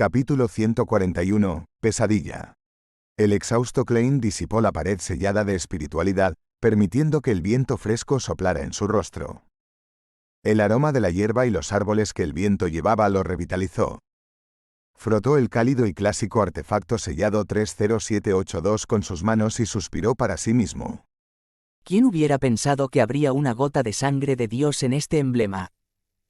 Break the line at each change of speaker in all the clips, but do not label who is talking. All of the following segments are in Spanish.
Capítulo 141. Pesadilla. El exhausto Klein disipó la pared sellada de espiritualidad, permitiendo que el viento fresco soplara en su rostro. El aroma de la hierba y los árboles que el viento llevaba lo revitalizó. Frotó el cálido y clásico artefacto sellado 30782 con sus manos y suspiró para sí mismo.
¿Quién hubiera pensado que habría una gota de sangre de Dios en este emblema?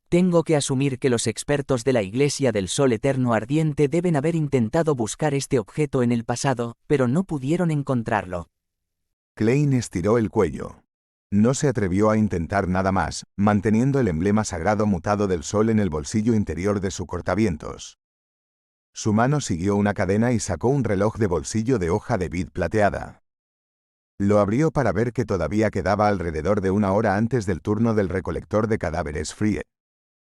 Tengo que asumir que los expertos de la Iglesia del Sol Eterno Ardiente deben haber intentado buscar este objeto en el pasado, pero no pudieron encontrarlo.
Klein estiró el cuello. No se atrevió a intentar nada más, manteniendo el emblema sagrado mutado del sol en el bolsillo interior de su cortavientos. Su mano siguió una cadena y sacó un reloj de bolsillo de hoja de vid plateada. Lo abrió para ver que todavía quedaba alrededor de una hora antes del turno del recolector de cadáveres Frie.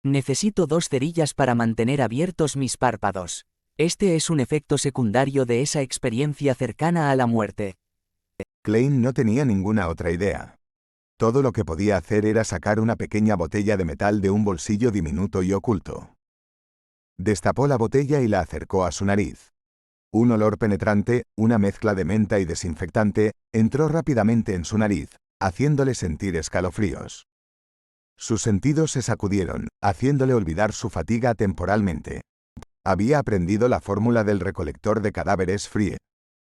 Necesito 2 cerillas para mantener abiertos mis párpados. Este es un efecto secundario de esa experiencia cercana a la muerte.
Klein no tenía ninguna otra idea. Todo lo que podía hacer era sacar una pequeña botella de metal de un bolsillo diminuto y oculto. Destapó la botella y la acercó a su nariz. Un olor penetrante, una mezcla de menta y desinfectante, entró rápidamente en su nariz, haciéndole sentir escalofríos. Sus sentidos se sacudieron, haciéndole olvidar su fatiga temporalmente. Había aprendido la fórmula del recolector de cadáveres Frie.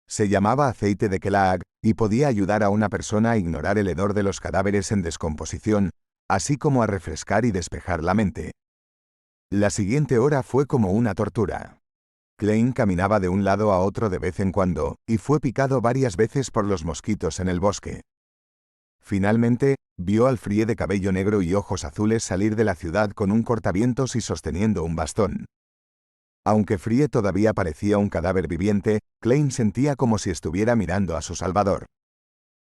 Se llamaba aceite de Kelag, y podía ayudar a una persona a ignorar el hedor de los cadáveres en descomposición, así como a refrescar y despejar la mente. La siguiente hora fue como una tortura. Klein caminaba de un lado a otro de vez en cuando, y fue picado varias veces por los mosquitos en el bosque. Finalmente, vio al Frie de cabello negro y ojos azules salir de la ciudad con un cortavientos y sosteniendo un bastón. Aunque Frie todavía parecía un cadáver viviente, Klein sentía como si estuviera mirando a su salvador.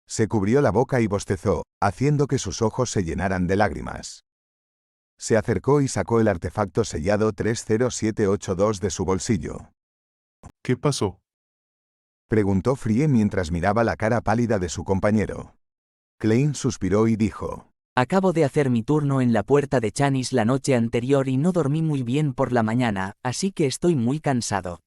Se cubrió la boca y bostezó, haciendo que sus ojos se llenaran de lágrimas. Se acercó y sacó el artefacto sellado 30782 de su bolsillo.
¿Qué pasó?
Preguntó Frie mientras miraba la cara pálida de su compañero. Klein suspiró y dijo:
Acabo de hacer mi turno en la puerta de Chanis la noche anterior y no dormí muy bien por la mañana, así que estoy muy cansado.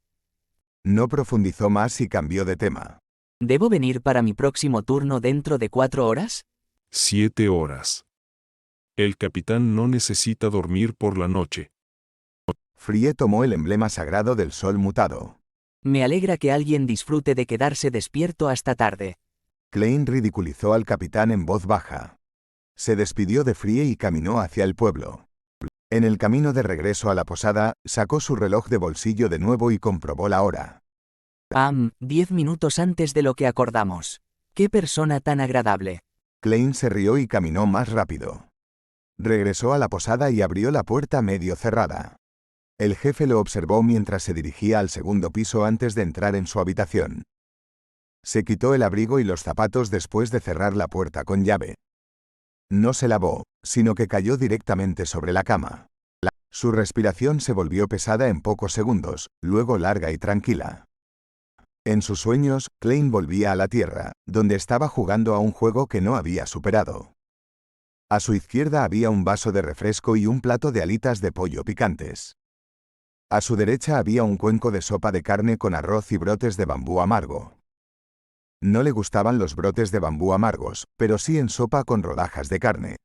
No profundizó más y cambió de tema.
¿Debo venir para mi próximo turno dentro de 4 horas?
7 horas. El capitán no necesita dormir por la noche.
Frie tomó el emblema sagrado del sol mutado.
Me alegra que alguien disfrute de quedarse despierto hasta tarde.
Klein ridiculizó al capitán en voz baja. Se despidió de Frie y caminó hacia el pueblo. En el camino de regreso a la posada, sacó su reloj de bolsillo de nuevo y comprobó la hora.
10 minutos antes de lo que acordamos. ¡Qué persona tan agradable!
Klein se rió y caminó más rápido. Regresó a la posada y abrió la puerta medio cerrada. El jefe lo observó mientras se dirigía al segundo piso antes de entrar en su habitación. Se quitó el abrigo y los zapatos después de cerrar la puerta con llave. No se lavó, sino que cayó directamente sobre la cama. Su respiración se volvió pesada en pocos segundos, luego larga y tranquila. En sus sueños, Klein volvía a la Tierra, donde estaba jugando a un juego que no había superado. A su izquierda había un vaso de refresco y un plato de alitas de pollo picantes. A su derecha había un cuenco de sopa de carne con arroz y brotes de bambú amargo. No le gustaban los brotes de bambú amargos, pero sí en sopa con rodajas de carne.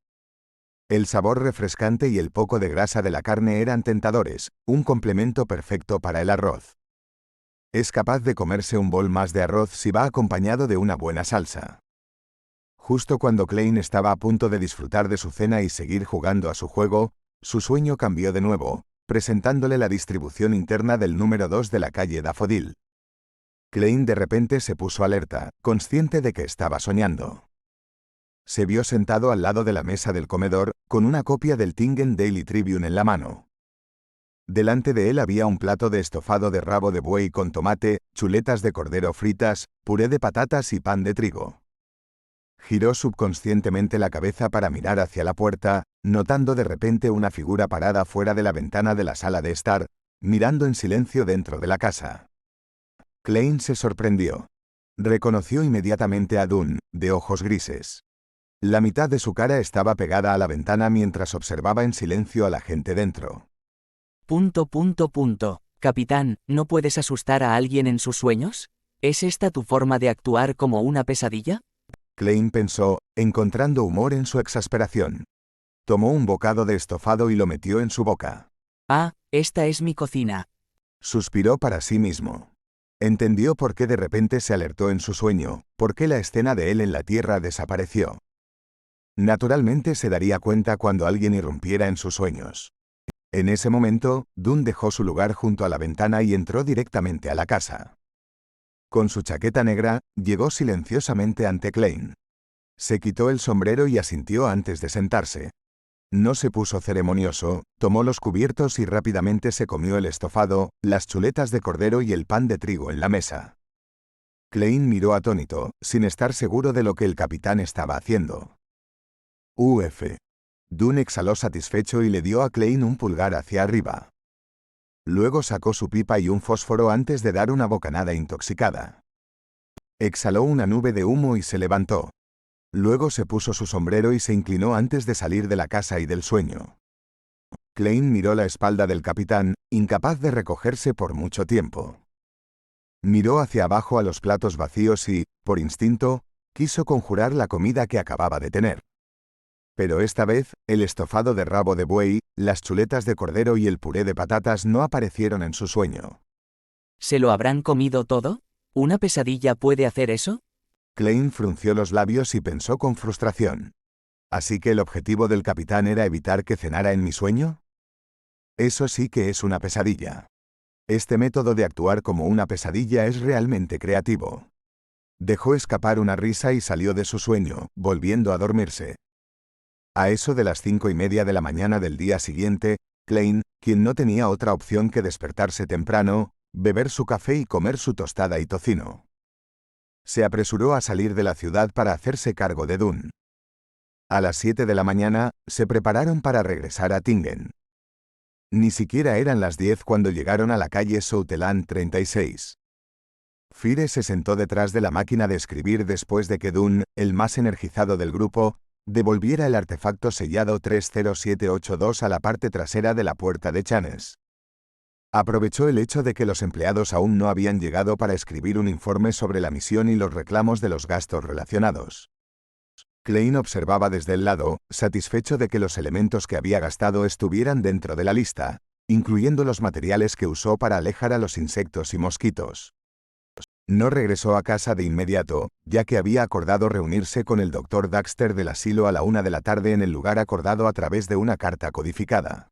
El sabor refrescante y el poco de grasa de la carne eran tentadores, un complemento perfecto para el arroz. Es capaz de comerse un bol más de arroz si va acompañado de una buena salsa. Justo cuando Klein estaba a punto de disfrutar de su cena y seguir jugando a su juego, su sueño cambió de nuevo, presentándole la distribución interna del número 2 de la calle Daffodil. Klein de repente se puso alerta, consciente de que estaba soñando. Se vio sentado al lado de la mesa del comedor, con una copia del Tingen Daily Tribune en la mano. Delante de él había un plato de estofado de rabo de buey con tomate, chuletas de cordero fritas, puré de patatas y pan de trigo. Giró subconscientemente la cabeza para mirar hacia la puerta, notando de repente una figura parada fuera de la ventana de la sala de estar, mirando en silencio dentro de la casa. Klein se sorprendió. Reconoció inmediatamente a Dunn, de ojos grises. La mitad de su cara estaba pegada a la ventana mientras observaba en silencio a la gente dentro.
Capitán, ¿no puedes asustar a alguien en sus sueños? ¿Es esta tu forma de actuar como una pesadilla?
Klein pensó, encontrando humor en su exasperación. Tomó un bocado de estofado y lo metió en su boca.
Ah, esta es mi cocina.
Suspiró para sí mismo. Entendió por qué de repente se alertó en su sueño, por qué la escena de él en la Tierra desapareció. Naturalmente se daría cuenta cuando alguien irrumpiera en sus sueños. En ese momento, Dunn dejó su lugar junto a la ventana y entró directamente a la casa. Con su chaqueta negra, llegó silenciosamente ante Klein. Se quitó el sombrero y asintió antes de sentarse. No se puso ceremonioso, tomó los cubiertos y rápidamente se comió el estofado, las chuletas de cordero y el pan de trigo en la mesa. Klein miró atónito, sin estar seguro de lo que el capitán estaba haciendo. Uf. Dunn exhaló satisfecho y le dio a Klein un pulgar hacia arriba. Luego sacó su pipa y un fósforo antes de dar una bocanada intoxicada. Exhaló una nube de humo y se levantó. Luego se puso su sombrero y se inclinó antes de salir de la casa y del sueño. Klein miró la espalda del capitán, incapaz de recogerse por mucho tiempo. Miró hacia abajo a los platos vacíos y, por instinto, quiso conjurar la comida que acababa de tener. Pero esta vez, el estofado de rabo de buey, las chuletas de cordero y el puré de patatas no aparecieron en su sueño.
¿Se lo habrán comido todo? ¿Una pesadilla puede hacer eso?
Klein frunció los labios y pensó con frustración. ¿Así que el objetivo del capitán era evitar que cenara en mi sueño? Eso sí que es una pesadilla. Este método de actuar como una pesadilla es realmente creativo. Dejó escapar una risa y salió de su sueño, volviendo a dormirse. A eso de las 5:30 de la mañana del día siguiente, Klein, quien no tenía otra opción que despertarse temprano, beber su café y comer su tostada y tocino. Se apresuró a salir de la ciudad para hacerse cargo de Dunn. A las 7 de la mañana, se prepararon para regresar a Tingen. Ni siquiera eran las 10 cuando llegaron a la calle Southland 36. Fire se sentó detrás de la máquina de escribir después de que Dunn, el más energizado del grupo, devolviera el artefacto sellado 30782 a la parte trasera de la puerta de Chanes. Aprovechó el hecho de que los empleados aún no habían llegado para escribir un informe sobre la misión y los reclamos de los gastos relacionados. Klein observaba desde el lado, satisfecho de que los elementos que había gastado estuvieran dentro de la lista, incluyendo los materiales que usó para alejar a los insectos y mosquitos. No regresó a casa de inmediato, ya que había acordado reunirse con el Dr. Daxter del asilo a la 1 de la tarde en el lugar acordado a través de una carta codificada.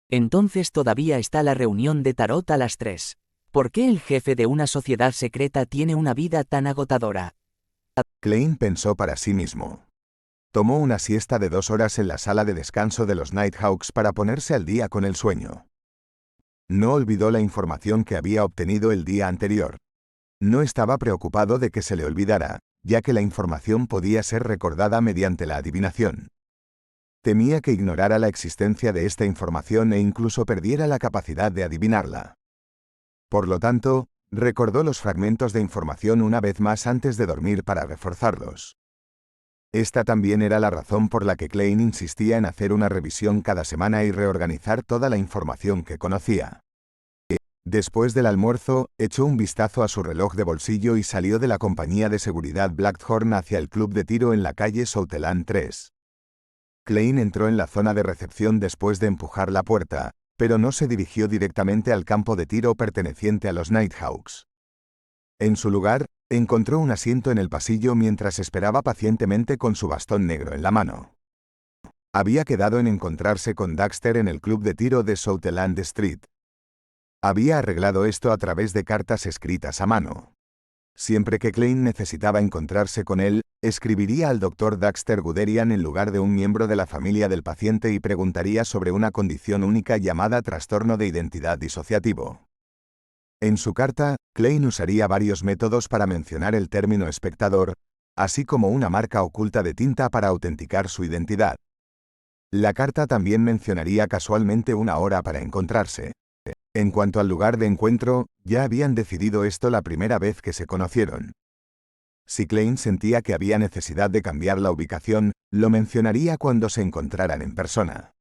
Entonces todavía está la reunión de tarot a las 3. ¿Por qué el jefe de una sociedad secreta tiene una vida tan agotadora?
Klein pensó para sí mismo. Tomó una siesta de 2 horas en la sala de descanso de los Nighthawks para ponerse al día con el sueño. No olvidó la información que había obtenido el día anterior. No estaba preocupado de que se le olvidara, ya que la información podía ser recordada mediante la adivinación. Temía que ignorara la existencia de esta información e incluso perdiera la capacidad de adivinarla. Por lo tanto, recordó los fragmentos de información una vez más antes de dormir para reforzarlos. Esta también era la razón por la que Klein insistía en hacer una revisión cada semana y reorganizar toda la información que conocía. Después del almuerzo, echó un vistazo a su reloj de bolsillo y salió de la compañía de seguridad Blackthorn hacia el club de tiro en la calle Southland 3. Klein entró en la zona de recepción después de empujar la puerta, pero no se dirigió directamente al campo de tiro perteneciente a los Nighthawks. En su lugar, encontró un asiento en el pasillo mientras esperaba pacientemente con su bastón negro en la mano. Había quedado en encontrarse con Daxter en el club de tiro de Southland Street. Había arreglado esto a través de cartas escritas a mano. Siempre que Klein necesitaba encontrarse con él, escribiría al Dr. Daxter Guderian en lugar de un miembro de la familia del paciente y preguntaría sobre una condición única llamada trastorno de identidad disociativo. En su carta, Klein usaría varios métodos para mencionar el término espectador, así como una marca oculta de tinta para autenticar su identidad. La carta también mencionaría casualmente una hora para encontrarse. En cuanto al lugar de encuentro, ya habían decidido esto la primera vez que se conocieron. Si Klein sentía que había necesidad de cambiar la ubicación, lo mencionaría cuando se encontraran en persona.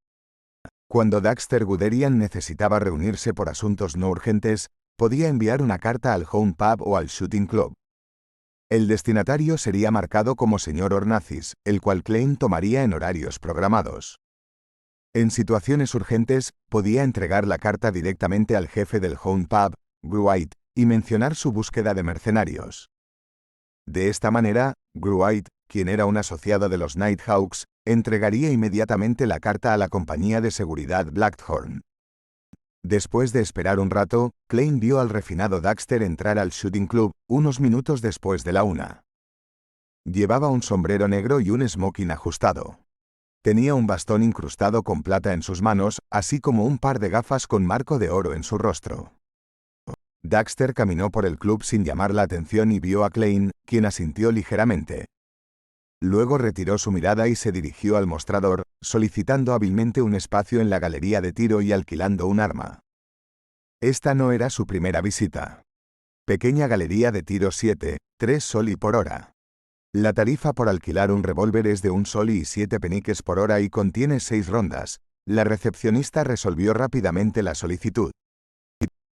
Cuando Daxter Guderian necesitaba reunirse por asuntos no urgentes, podía enviar una carta al Home Pub o al Shooting Club. El destinatario sería marcado como Sr. Ornacis, el cual Klein tomaría en horarios programados. En situaciones urgentes, podía entregar la carta directamente al jefe del Home Pub, Gruite, y mencionar su búsqueda de mercenarios. De esta manera, Gruite, quien era un asociado de los Nighthawks, entregaría inmediatamente la carta a la compañía de seguridad Blackthorn. Después de esperar un rato, Klein vio al refinado Daxter entrar al Shooting Club, unos minutos después de la 1. Llevaba un sombrero negro y un smoking ajustado. Tenía un bastón incrustado con plata en sus manos, así como un par de gafas con marco de oro en su rostro. Daxter caminó por el club sin llamar la atención y vio a Klein, quien asintió ligeramente. Luego retiró su mirada y se dirigió al mostrador, solicitando hábilmente un espacio en la galería de tiro y alquilando un arma. Esta no era su primera visita. Pequeña galería de tiro 7, 3 soli por hora. La tarifa por alquilar un revólver es de 1 soli y 7 peniques por hora y contiene 6 rondas. La recepcionista resolvió rápidamente la solicitud.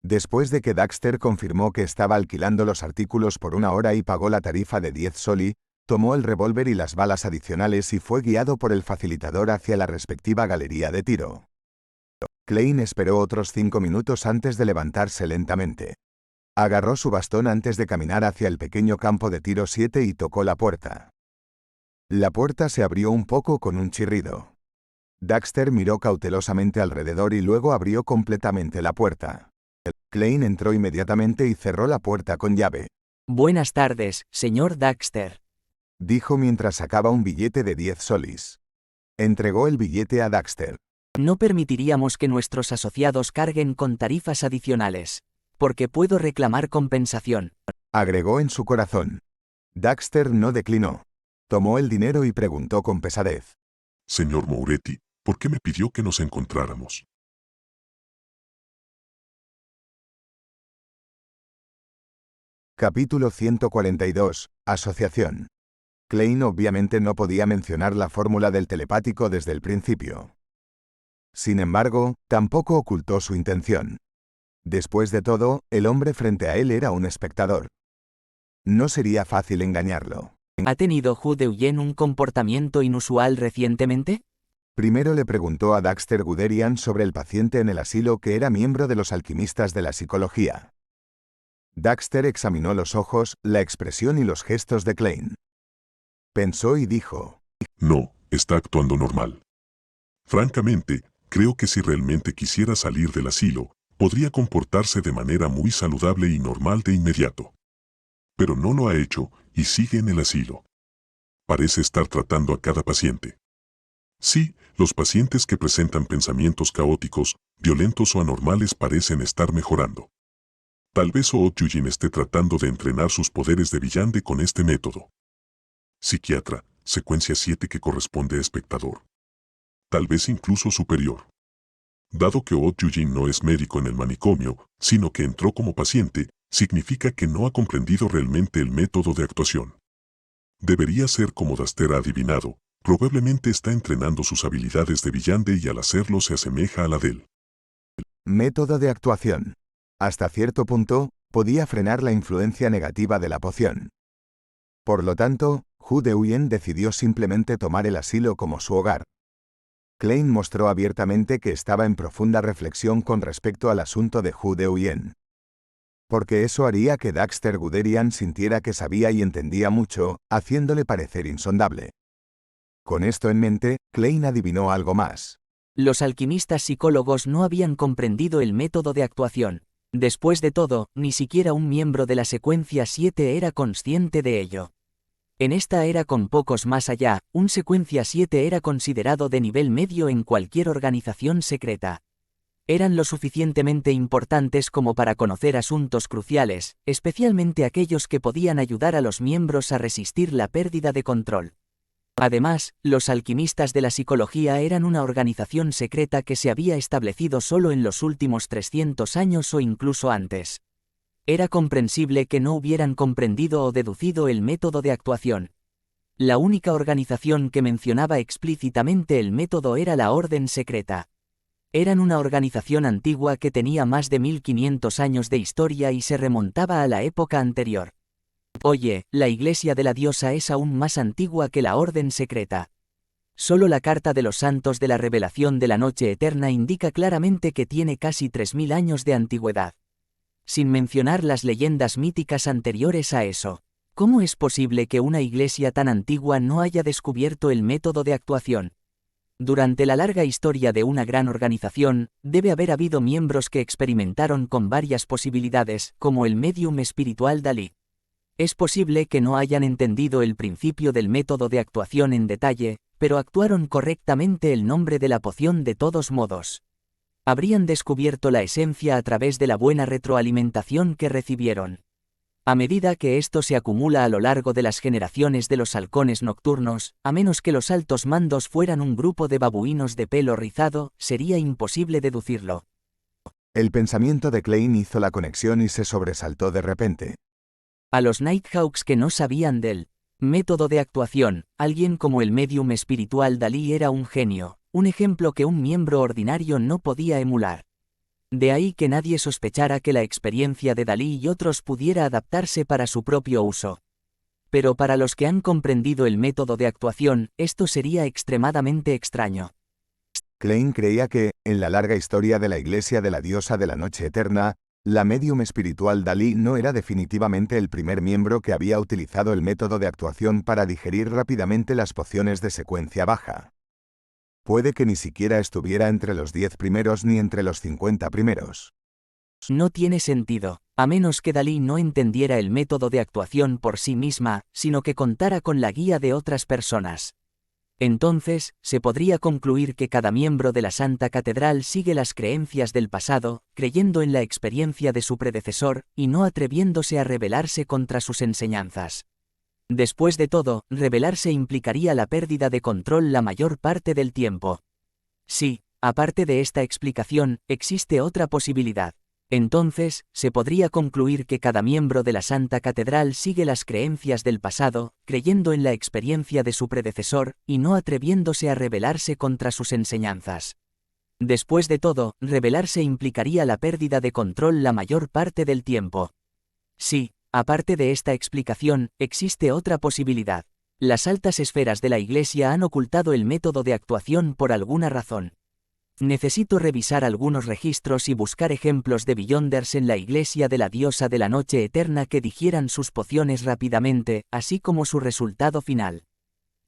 Después de que Daxter confirmó que estaba alquilando los artículos por 1 hora y pagó la tarifa de 10 soli, tomó el revólver y las balas adicionales y fue guiado por el facilitador hacia la respectiva galería de tiro. Klein esperó otros 5 minutos antes de levantarse lentamente. Agarró su bastón antes de caminar hacia el pequeño campo de tiro 7 y tocó la puerta. La puerta se abrió un poco con un chirrido. Daxter miró cautelosamente alrededor y luego abrió completamente la puerta. Klein entró inmediatamente y cerró la puerta con llave.
Buenas tardes, señor Daxter.
Dijo mientras sacaba un billete de 10 solis. Entregó el billete a Daxter.
No permitiríamos que nuestros asociados carguen con tarifas adicionales, porque puedo reclamar compensación,
Agregó en su corazón. Daxter no declinó. Tomó el dinero y preguntó con pesadez.
Señor Mouretti, ¿por qué me pidió que nos encontráramos?
Capítulo 142. Asociación. Klein obviamente no podía mencionar la fórmula del telepático desde el principio. Sin embargo, tampoco ocultó su intención. Después de todo, el hombre frente a él era un espectador. No sería fácil engañarlo.
¿Ha tenido Hu Deoyen un comportamiento inusual recientemente?
Primero le preguntó a Daxter Guderian sobre el paciente en el asilo que era miembro de los alquimistas de la psicología. Daxter examinó los ojos, la expresión y los gestos de Klein. Pensó y dijo:
No, está actuando normal. Francamente, creo que si realmente quisiera salir del asilo, podría comportarse de manera muy saludable y normal de inmediato. Pero no lo ha hecho y sigue en el asilo. Parece estar tratando a cada paciente. Sí, los pacientes que presentan pensamientos caóticos, violentos o anormales parecen estar mejorando. Tal vez Oot-Yujin esté tratando de entrenar sus poderes de villante con este método. Psiquiatra, secuencia 7 que corresponde a espectador. Tal vez incluso superior. Dado que Oot-Yujin no es médico en el manicomio, sino que entró como paciente, significa que no ha comprendido realmente el método de actuación. Debería ser como Daxter ha adivinado, probablemente está entrenando sus habilidades de villante y al hacerlo se asemeja a la de él.
Método de actuación. Hasta cierto punto, podía frenar la influencia negativa de la poción. Por lo tanto, Hu Deoyen decidió simplemente tomar el asilo como su hogar. Klein mostró abiertamente que estaba en profunda reflexión con respecto al asunto de Hu Deoyen. Porque eso haría que Daxter Guderian sintiera que sabía y entendía mucho, haciéndole parecer insondable. Con esto en mente, Klein adivinó algo más.
Los alquimistas psicólogos no habían comprendido el método de actuación. Después de todo, ni siquiera un miembro de la secuencia 7 era consciente de ello. En esta era con pocos más allá, un secuencia 7 era considerado de nivel medio en cualquier organización secreta. Eran lo suficientemente importantes como para conocer asuntos cruciales, especialmente aquellos que podían ayudar a los miembros a resistir la pérdida de control. Además, los alquimistas de la psicología eran una organización secreta que se había establecido solo en los últimos 300 años o incluso antes. Era comprensible que no hubieran comprendido o deducido el método de actuación. La única organización que mencionaba explícitamente el método era la Orden Secreta. Eran una organización antigua que tenía más de 1500 años de historia y se remontaba a la época anterior. Oye, la Iglesia de la Diosa es aún más antigua que la Orden Secreta. Solo la Carta de los Santos de la Revelación de la Noche Eterna indica claramente que tiene casi 3000 años de antigüedad. Sin mencionar las leyendas míticas anteriores a eso. ¿Cómo es posible que una iglesia tan antigua no haya descubierto el método de actuación? Durante la larga historia de una gran organización, debe haber habido miembros que experimentaron con varias posibilidades, como el médium espiritual Dalí. Es posible que no hayan entendido el principio del método de actuación en detalle, pero actuaron correctamente el nombre de la poción de todos modos. Habrían descubierto la esencia a través de la buena retroalimentación que recibieron. A medida que esto se acumula a lo largo de las generaciones de los halcones nocturnos, a menos que los altos mandos fueran un grupo de babuinos de pelo rizado, sería imposible deducirlo.
El pensamiento de Klein hizo la conexión y se sobresaltó de repente.
A los Nighthawks que no sabían del método de actuación, alguien como el médium espiritual Dalí era un genio, un ejemplo que un miembro ordinario no podía emular. De ahí que nadie sospechara que la experiencia de Dalí y otros pudiera adaptarse para su propio uso. Pero para los que han comprendido el método de actuación, esto sería extremadamente extraño.
Klein creía que, en la larga historia de la Iglesia de la Diosa de la Noche Eterna, la médium espiritual Dalí no era definitivamente el primer miembro que había utilizado el método de actuación para digerir rápidamente las pociones de secuencia baja. Puede que ni siquiera estuviera entre los 10 primeros ni entre los 50 primeros.
No tiene sentido, a menos que Dalí no entendiera el método de actuación por sí misma, sino que contara con la guía de otras personas. Entonces, se podría concluir que cada miembro de la Santa Catedral sigue las creencias del pasado, creyendo en la experiencia de su predecesor, y no atreviéndose a rebelarse contra sus enseñanzas. Después de todo, rebelarse implicaría la pérdida de control la mayor parte del tiempo. Sí, aparte de esta explicación, existe otra posibilidad. Entonces, se podría concluir que cada miembro de la Santa Catedral sigue las creencias del pasado, creyendo en la experiencia de su predecesor, y no atreviéndose a rebelarse contra sus enseñanzas. Después de todo, rebelarse implicaría la pérdida de control la mayor parte del tiempo. Sí, aparte de esta explicación, existe otra posibilidad. Las altas esferas de la Iglesia han ocultado el método de actuación por alguna razón. Necesito revisar algunos registros y buscar ejemplos de Beyonders en la Iglesia de la Diosa de la Noche Eterna que digieran sus pociones rápidamente, así como su resultado final.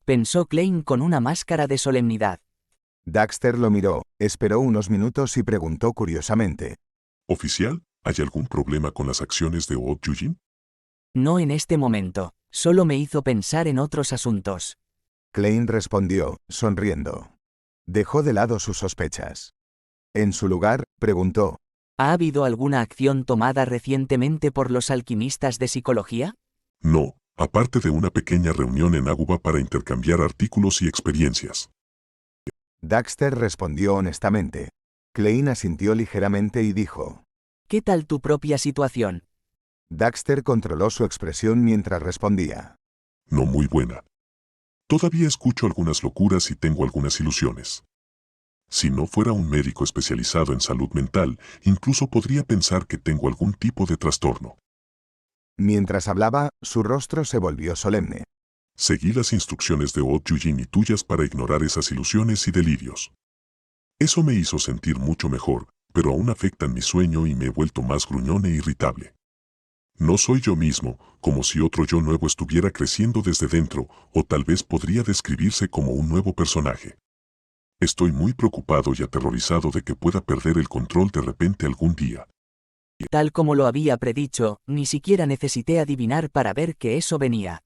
Pensó Klein con una máscara de solemnidad.
Daxter lo miró, esperó unos minutos y preguntó curiosamente.
¿Oficial, hay algún problema con las acciones de Old Yujin?
No en este momento, solo me hizo pensar en otros asuntos.
Klein respondió, sonriendo. Dejó de lado sus sospechas. En su lugar, preguntó.
¿Ha habido alguna acción tomada recientemente por los alquimistas de psicología?
No, aparte de una pequeña reunión en Aguba para intercambiar artículos y experiencias.
Daxter respondió honestamente. Klein asintió ligeramente y dijo.
¿Qué tal tu propia situación?
Daxter controló su expresión mientras respondía.
No muy buena. Todavía escucho algunas locuras y tengo algunas ilusiones. Si no fuera un médico especializado en salud mental, incluso podría pensar que tengo algún tipo de trastorno.
Mientras hablaba, su rostro se volvió solemne.
Seguí las instrucciones de Old Yujin y tuyas para ignorar esas ilusiones y delirios. Eso me hizo sentir mucho mejor, pero aún afectan mi sueño y me he vuelto más gruñón e irritable. No soy yo mismo, como si otro yo nuevo estuviera creciendo desde dentro, o tal vez podría describirse como un nuevo personaje. Estoy muy preocupado y aterrorizado de que pueda perder el control de repente algún día.
Tal como lo había predicho, ni siquiera necesité adivinar para ver que eso venía.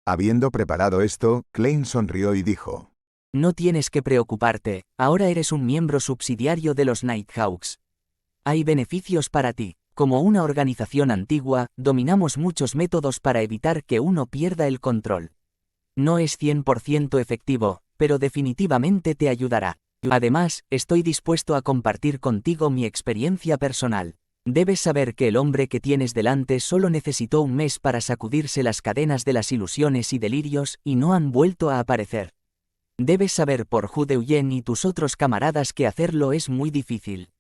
Habiendo preparado esto, Klein sonrió y dijo.
No tienes que preocuparte, ahora eres un miembro subsidiario de los Nighthawks. Hay beneficios para ti. Como una organización antigua, dominamos muchos métodos para evitar que uno pierda el control. No es 100% efectivo, pero definitivamente te ayudará. Además, estoy dispuesto a compartir contigo mi experiencia personal. Debes saber que el hombre que tienes delante solo necesitó un mes para sacudirse las cadenas de las ilusiones y delirios, y no han vuelto a aparecer. Debes saber por Hu Deoyen y tus otros camaradas que hacerlo es muy difícil.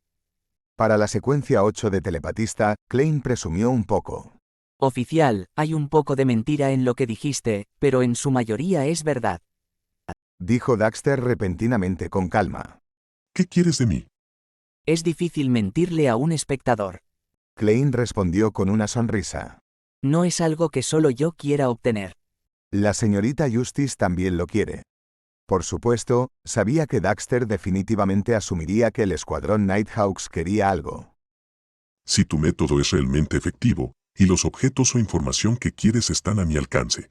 Para la secuencia 8 de telepatista, Klein presumió un poco.
Oficial, hay un poco de mentira en lo que dijiste, pero en su mayoría es verdad.
Dijo Daxter repentinamente con calma.
¿Qué quieres de mí?
Es difícil mentirle a un espectador.
Klein respondió con una sonrisa.
No es algo que solo yo quiera obtener.
La señorita Justice también lo quiere. Por supuesto, sabía que Daxter definitivamente asumiría que el escuadrón Nighthawks quería algo.
Si tu método es realmente efectivo, y los objetos o información que quieres están a mi alcance,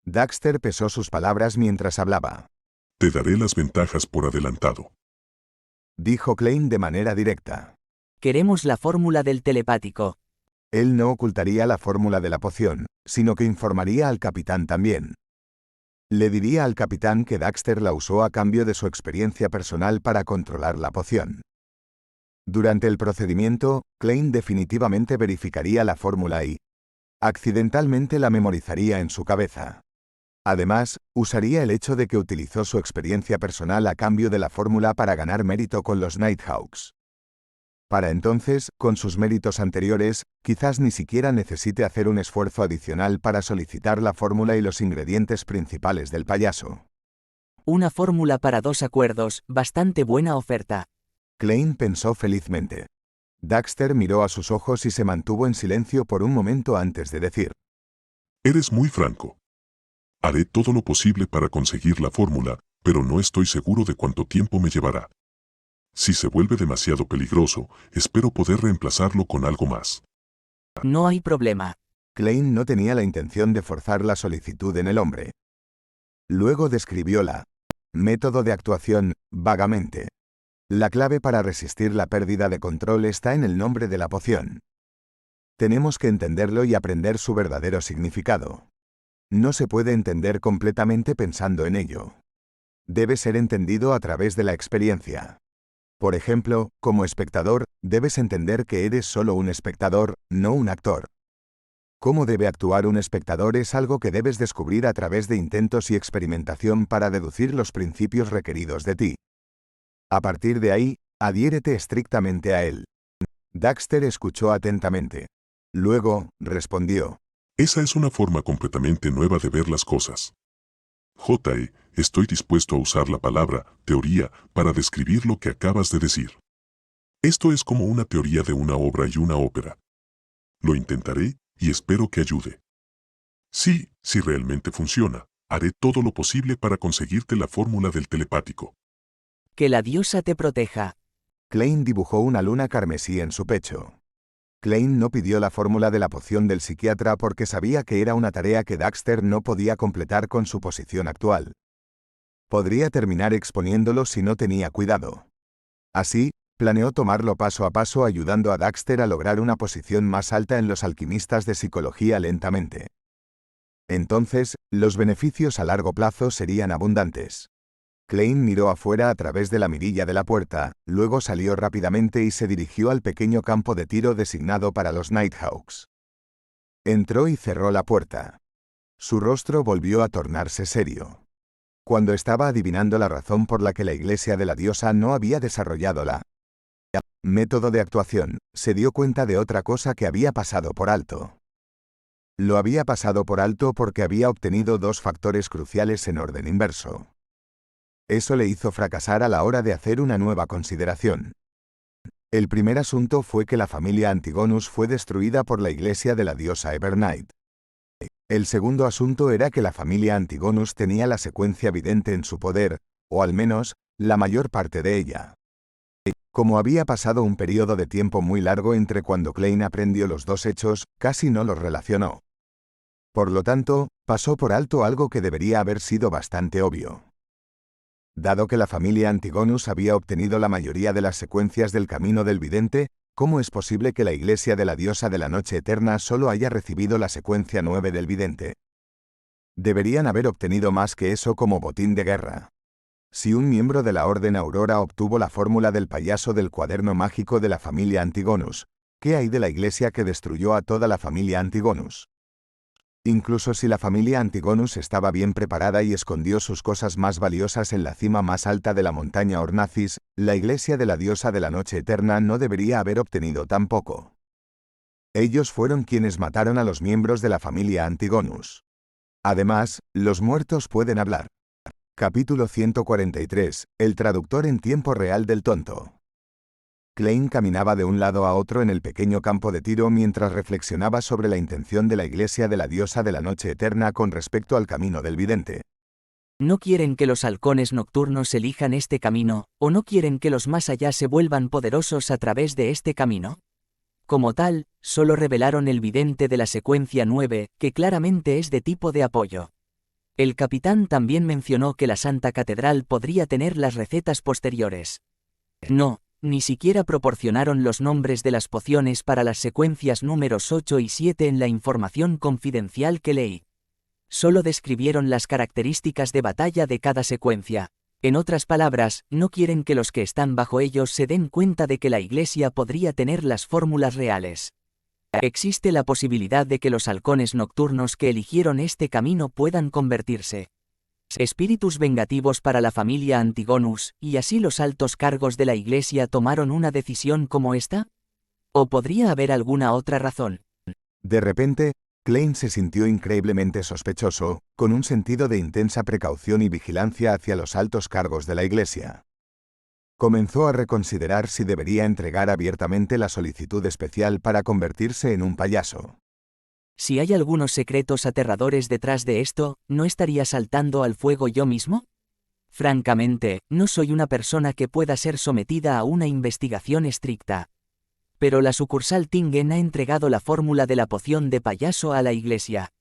Daxter pesó sus palabras mientras hablaba.
te daré las ventajas por adelantado.
Dijo Klein de manera directa.
Queremos la fórmula del telepático.
Él no ocultaría la fórmula de la poción, sino que informaría al capitán también. Le diría al capitán que Daxter la usó a cambio de su experiencia personal para controlar la poción. Durante el procedimiento, Klein definitivamente verificaría la fórmula y, accidentalmente la memorizaría en su cabeza. Además, usaría el hecho de que utilizó su experiencia personal a cambio de la fórmula para ganar mérito con los Nighthawks. Para entonces, con sus méritos anteriores, quizás ni siquiera necesite hacer un esfuerzo adicional para solicitar la fórmula y los ingredientes principales del payaso.
Una fórmula para 2 acuerdos, bastante buena oferta.
Klein pensó felizmente. Daxter miró a sus ojos y se mantuvo en silencio por un momento antes de decir.
Eres muy franco. Haré todo lo posible para conseguir la fórmula, pero no estoy seguro de cuánto tiempo me llevará. Si se vuelve demasiado peligroso, espero poder reemplazarlo con algo más.
No hay problema.
Klein no tenía la intención de forzar la solicitud en el hombre. Luego describió la método de actuación, vagamente. La clave para resistir la pérdida de control está en el nombre de la poción. Tenemos que entenderlo y aprender su verdadero significado. No se puede entender completamente pensando en ello. Debe ser entendido a través de la experiencia. Por ejemplo, como espectador, debes entender que eres solo un espectador, no un actor. Cómo debe actuar un espectador es algo que debes descubrir a través de intentos y experimentación para deducir los principios requeridos de ti. A partir de ahí, adhiérete estrictamente a él. Daxter escuchó atentamente. Luego, respondió.
Esa es una forma completamente nueva de ver las cosas. J.E., estoy dispuesto a usar la palabra teoría para describir lo que acabas de decir. Esto es como una teoría de una obra y una ópera. Lo intentaré y espero que ayude. Sí, si realmente funciona, haré todo lo posible para conseguirte la fórmula del telepático.
Que la diosa te proteja.
Klein dibujó una luna carmesí en su pecho. Klein no pidió la fórmula de la poción del psiquiatra porque sabía que era una tarea que Daxter no podía completar con su posición actual. Podría terminar exponiéndolo si no tenía cuidado. Así, planeó tomarlo paso a paso ayudando a Daxter a lograr una posición más alta en los alquimistas de psicología lentamente. Entonces, los beneficios a largo plazo serían abundantes. Klein miró afuera a través de la mirilla de la puerta, luego salió rápidamente y se dirigió al pequeño campo de tiro designado para los Nighthawks. Entró y cerró la puerta. Su rostro volvió a tornarse serio. Cuando estaba adivinando la razón por la que la iglesia de la diosa no había desarrollado la método de actuación, se dio cuenta de otra cosa que había pasado por alto. Lo había pasado por alto porque había obtenido 2 factores cruciales en orden inverso. Eso le hizo fracasar a la hora de hacer una nueva consideración. El primer asunto fue que la familia Antigonus fue destruida por la iglesia de la diosa Evernight. El segundo asunto era que la familia Antigonus tenía la secuencia vidente en su poder, o al menos, la mayor parte de ella. Como había pasado un periodo de tiempo muy largo entre cuando Klein aprendió los 2 hechos, casi no los relacionó. Por lo tanto, pasó por alto algo que debería haber sido bastante obvio. Dado que la familia Antigonus había obtenido la mayoría de las secuencias del camino del vidente, ¿cómo es posible que la iglesia de la diosa de la noche eterna solo haya recibido la secuencia 9 del vidente? Deberían haber obtenido más que eso como botín de guerra. Si un miembro de la Orden Aurora obtuvo la fórmula del payaso del cuaderno mágico de la familia Antigonus, ¿qué hay de la iglesia que destruyó a toda la familia Antigonus? Incluso si la familia Antigonus estaba bien preparada y escondió sus cosas más valiosas en la cima más alta de la montaña Ornacis, la iglesia de la diosa de la noche eterna no debería haber obtenido tan poco. Ellos fueron quienes mataron a los miembros de la familia Antigonus. Además, los muertos pueden hablar. Capítulo 143. El traductor en tiempo real del tonto. Klein caminaba de un lado a otro en el pequeño campo de tiro mientras reflexionaba sobre la intención de la iglesia de la diosa de la noche eterna con respecto al camino del vidente.
¿No quieren que los halcones nocturnos elijan este camino, o no quieren que los más allá se vuelvan poderosos a través de este camino? Como tal, solo revelaron el vidente de la secuencia 9, que claramente es de tipo de apoyo. El capitán también mencionó que la Santa Catedral podría tener las recetas posteriores. No, ni siquiera proporcionaron los nombres de las pociones para las secuencias números 8 y 7 en la información confidencial que leí. Solo describieron las características de batalla de cada secuencia. En otras palabras, no quieren que los que están bajo ellos se den cuenta de que la iglesia podría tener las fórmulas reales. Existe la posibilidad de que los halcones nocturnos que eligieron este camino puedan convertirse espíritus vengativos para la familia Antigonus, y así los altos cargos de la iglesia tomaron una decisión como esta. ¿O podría haber alguna otra razón?
De repente, Klein se sintió increíblemente sospechoso, con un sentido de intensa precaución y vigilancia hacia los altos cargos de la iglesia. Comenzó a reconsiderar si debería entregar abiertamente la solicitud especial para convertirse en un payaso.
Si hay algunos secretos aterradores detrás de esto, ¿no estaría saltando al fuego yo mismo? Francamente, no soy una persona que pueda ser sometida a una investigación estricta. Pero la sucursal Tingen ha entregado la fórmula de la poción de payaso a la iglesia.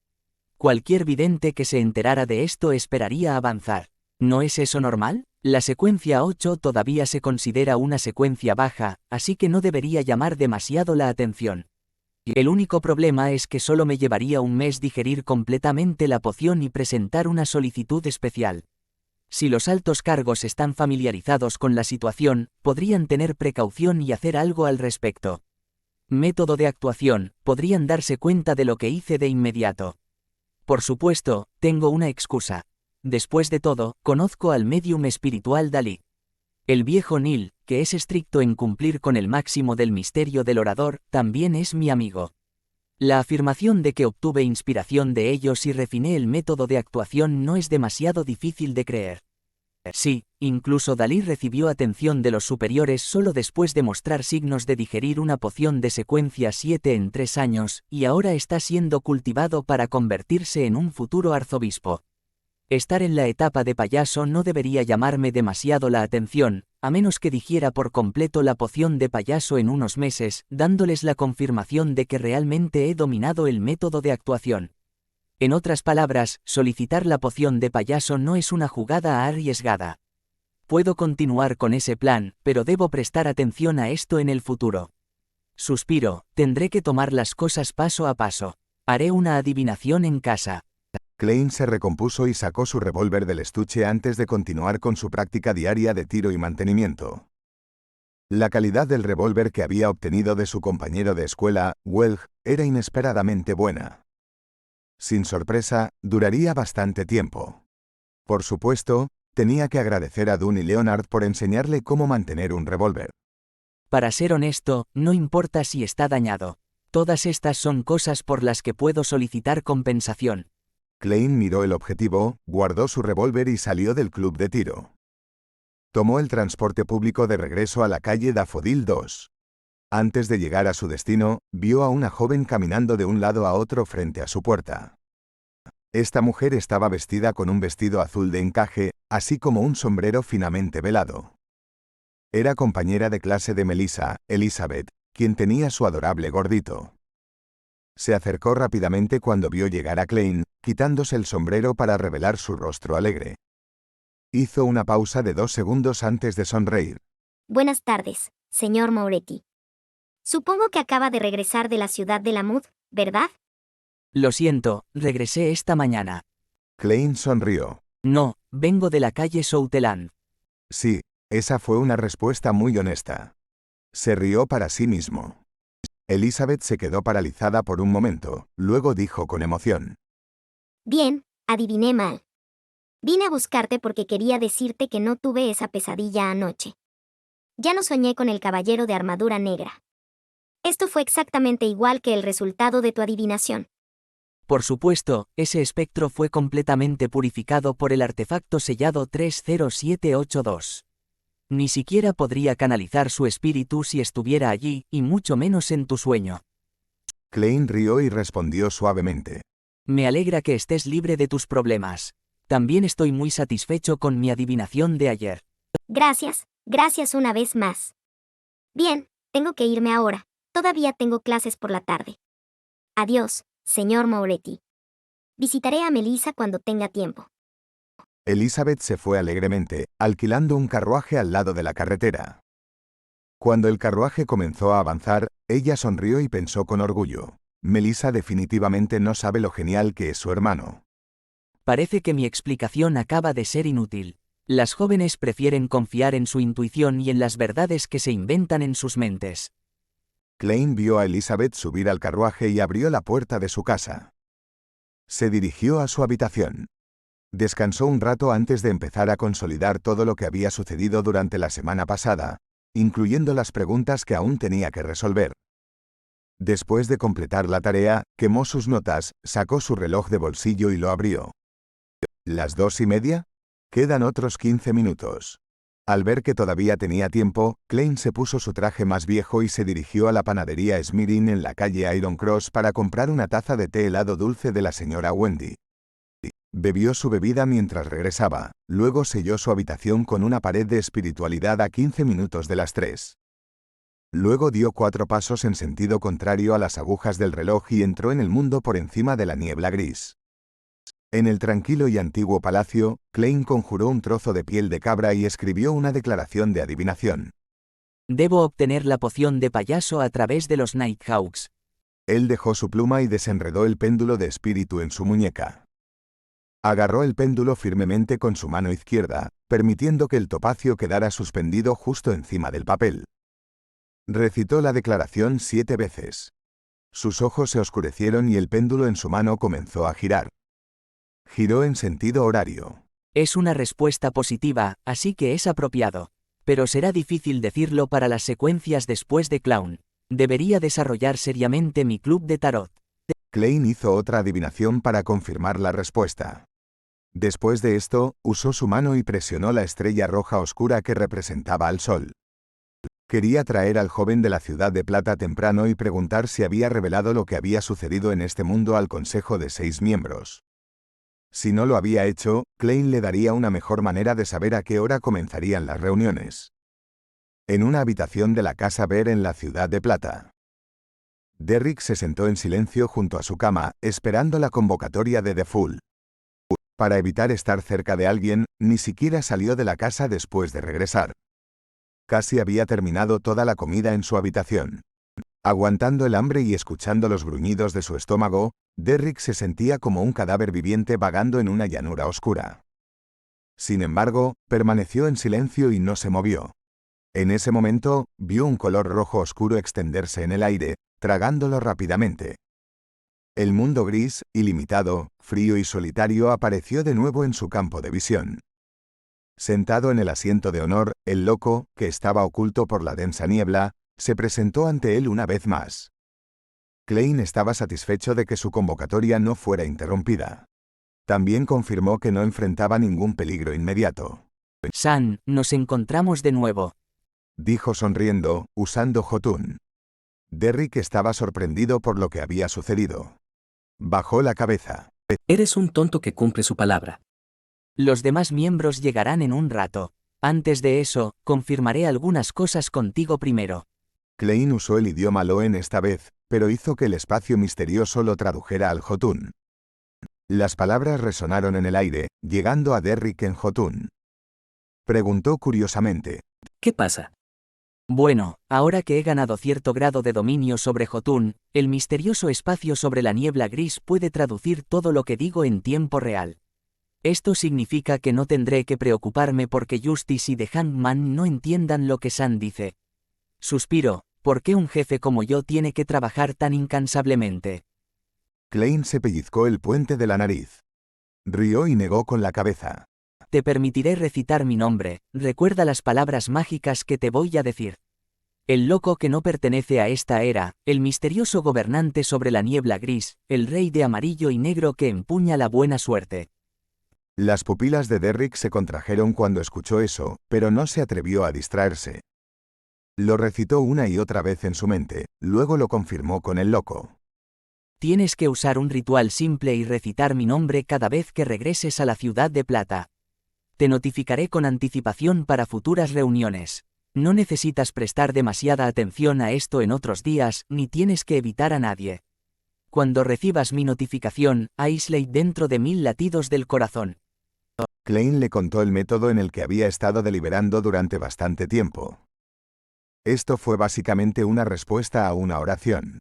Cualquier vidente que se enterara de esto esperaría avanzar. ¿No es eso normal? La secuencia 8 todavía se considera una secuencia baja, así que no debería llamar demasiado la atención. El único problema es que solo me llevaría un mes digerir completamente la poción y presentar una solicitud especial. Si los altos cargos están familiarizados con la situación, podrían tener precaución y hacer algo al respecto. Método de actuación: podrían darse cuenta de lo que hice de inmediato. Por supuesto, tengo una excusa. Después de todo, conozco al médium espiritual Dalí. El viejo Neil, que es estricto en cumplir con el máximo del misterio del orador, también es mi amigo. La afirmación de que obtuve inspiración de ellos y refiné el método de actuación no es demasiado difícil de creer. Sí, incluso Dalí recibió atención de los superiores solo después de mostrar signos de digerir una poción de secuencia 7 en 3 años, y ahora está siendo cultivado para convertirse en un futuro arzobispo. Estar en la etapa de payaso no debería llamarme demasiado la atención, a menos que digiera por completo la poción de payaso en unos meses, dándoles la confirmación de que realmente he dominado el método de actuación. En otras palabras, solicitar la poción de payaso no es una jugada arriesgada. Puedo continuar con ese plan, pero debo prestar atención a esto en el futuro. Suspiro, tendré que tomar las cosas paso a paso. Haré una adivinación en casa.
Klein se recompuso y sacó su revólver del estuche antes de continuar con su práctica diaria de tiro y mantenimiento. La calidad del revólver que había obtenido de su compañero de escuela, Welch, era inesperadamente buena. Sin sorpresa, duraría bastante tiempo. Por supuesto, tenía que agradecer a Dunn y Leonard por enseñarle cómo mantener un revólver.
Para ser honesto, no importa si está dañado. Todas estas son cosas por las que puedo solicitar compensación.
Klein miró el objetivo, guardó su revólver y salió del club de tiro. Tomó el transporte público de regreso a la calle Daffodil 2. Antes de llegar a su destino, vio a una joven caminando de un lado a otro frente a su puerta. Esta mujer estaba vestida con un vestido azul de encaje, así como un sombrero finamente velado. Era compañera de clase de Melissa, Elizabeth, quien tenía su adorable gordito. Se acercó rápidamente cuando vio llegar a Klein, quitándose el sombrero para revelar su rostro alegre. Hizo una pausa de 2 segundos antes de sonreír.
Buenas tardes, señor Moretti. Supongo que acaba de regresar de la ciudad de Lamud, ¿verdad?
Lo siento, regresé esta mañana.
Klein sonrió.
No, vengo de la calle Southland.
Sí, esa fue una respuesta muy honesta. Se rió para sí mismo. Elizabeth se quedó paralizada por un momento, luego dijo con emoción.
Bien, adiviné mal. Vine a buscarte porque quería decirte que no tuve esa pesadilla anoche. Ya no soñé con el caballero de armadura negra. Esto fue exactamente igual que el resultado de tu adivinación.
Por supuesto, ese espectro fue completamente purificado por el artefacto sellado 30782. Ni siquiera podría canalizar su espíritu si estuviera allí, y mucho menos en tu sueño.
Klein rió y respondió suavemente.
Me alegra que estés libre de tus problemas. También estoy muy satisfecho con mi adivinación de ayer.
Gracias una vez más. Bien, tengo que irme ahora. Todavía tengo clases por la tarde. Adiós, señor Moretti. Visitaré a Melissa cuando tenga tiempo.
Elizabeth se fue alegremente, alquilando un carruaje al lado de la carretera. Cuando el carruaje comenzó a avanzar, ella sonrió y pensó con orgullo. Melissa definitivamente no sabe lo genial que es su hermano.
Parece que mi explicación acaba de ser inútil. Las jóvenes prefieren confiar en su intuición y en las verdades que se inventan en sus mentes.
Klein vio a Elizabeth subir al carruaje y abrió la puerta de su casa. Se dirigió a su habitación. Descansó un rato antes de empezar a consolidar todo lo que había sucedido durante la semana pasada, incluyendo las preguntas que aún tenía que resolver. Después de completar la tarea, quemó sus notas, sacó su reloj de bolsillo y lo abrió. ¿Las 2:30? Quedan otros 15 minutos. Al ver que todavía tenía tiempo, Klein se puso su traje más viejo y se dirigió a la panadería Smirin en la calle Iron Cross para comprar una taza de té helado dulce de la señora Wendy. Bebió su bebida mientras regresaba, luego selló su habitación con una pared de espiritualidad a 15 minutos de las 3. Luego dio 4 pasos en sentido contrario a las agujas del reloj y entró en el mundo por encima de la niebla gris. En el tranquilo y antiguo palacio, Klein conjuró un trozo de piel de cabra y escribió una declaración de adivinación.
Debo obtener la poción de payaso a través de los Nighthawks.
Él dejó su pluma y desenredó el péndulo de espíritu en su muñeca. Agarró el péndulo firmemente con su mano izquierda, permitiendo que el topacio quedara suspendido justo encima del papel. Recitó la declaración 7 veces. Sus ojos se oscurecieron y el péndulo en su mano comenzó a girar. Giró en sentido horario.
Es una respuesta positiva, así que es apropiado. Pero será difícil decirlo para las secuencias después de Clown. Debería desarrollar seriamente mi club de tarot.
Klein hizo otra adivinación para confirmar la respuesta. Después de esto, usó su mano y presionó la estrella roja oscura que representaba al sol. Quería traer al joven de la ciudad de plata temprano y preguntar si había revelado lo que había sucedido en este mundo al consejo de 6 miembros. Si no lo había hecho, Klein le daría una mejor manera de saber a qué hora comenzarían las reuniones. En una habitación de la casa Bear en la ciudad de plata. Derrick se sentó en silencio junto a su cama, esperando la convocatoria de The Fool. Para evitar estar cerca de alguien, ni siquiera salió de la casa después de regresar. Casi había terminado toda la comida en su habitación. Aguantando el hambre y escuchando los gruñidos de su estómago, Derrick se sentía como un cadáver viviente vagando en una llanura oscura. Sin embargo, permaneció en silencio y no se movió. En ese momento, vio un color rojo oscuro extenderse en el aire, tragándolo rápidamente. El mundo gris, ilimitado, frío y solitario apareció de nuevo en su campo de visión. Sentado en el asiento de honor, el loco, que estaba oculto por la densa niebla, se presentó ante él una vez más. Klein estaba satisfecho de que su convocatoria no fuera interrumpida. También confirmó que no enfrentaba ningún peligro inmediato.
San, nos encontramos de nuevo.
Dijo sonriendo, usando Jotun. Derrick estaba sorprendido por lo que había sucedido. Bajó la cabeza.
Eres un tonto que cumple su palabra.
Los demás miembros llegarán en un rato. Antes de eso, confirmaré algunas cosas contigo primero.
Klein usó el idioma Loen esta vez, pero hizo que el espacio misterioso lo tradujera al Jotun. Las palabras resonaron en el aire, llegando a Derrick en Jotun. Preguntó curiosamente.
¿Qué pasa?
Bueno, ahora que he ganado cierto grado de dominio sobre Jotun, el misterioso espacio sobre la niebla gris puede traducir todo lo que digo en tiempo real. Esto significa que no tendré que preocuparme porque Justice y The Hangman no entiendan lo que San dice. Suspiro, ¿por qué un jefe como yo tiene que trabajar tan incansablemente?
Klein se pellizcó el puente de la nariz. Rió y negó con la cabeza.
Te permitiré recitar mi nombre, recuerda las palabras mágicas que te voy a decir. El loco que no pertenece a esta era, el misterioso gobernante sobre la niebla gris, el rey de amarillo y negro que empuña la buena suerte.
Las pupilas de Derrick se contrajeron cuando escuchó eso, pero no se atrevió a distraerse. Lo recitó una y otra vez en su mente, luego lo confirmó con el loco.
Tienes que usar un ritual simple y recitar mi nombre cada vez que regreses a la Ciudad de Plata. Te notificaré con anticipación para futuras reuniones. No necesitas prestar demasiada atención a esto en otros días, ni tienes que evitar a nadie. Cuando recibas mi notificación, aíslate dentro de 1000 latidos del corazón.
Klein le contó el método en el que había estado deliberando durante bastante tiempo. Esto fue básicamente una respuesta a una oración.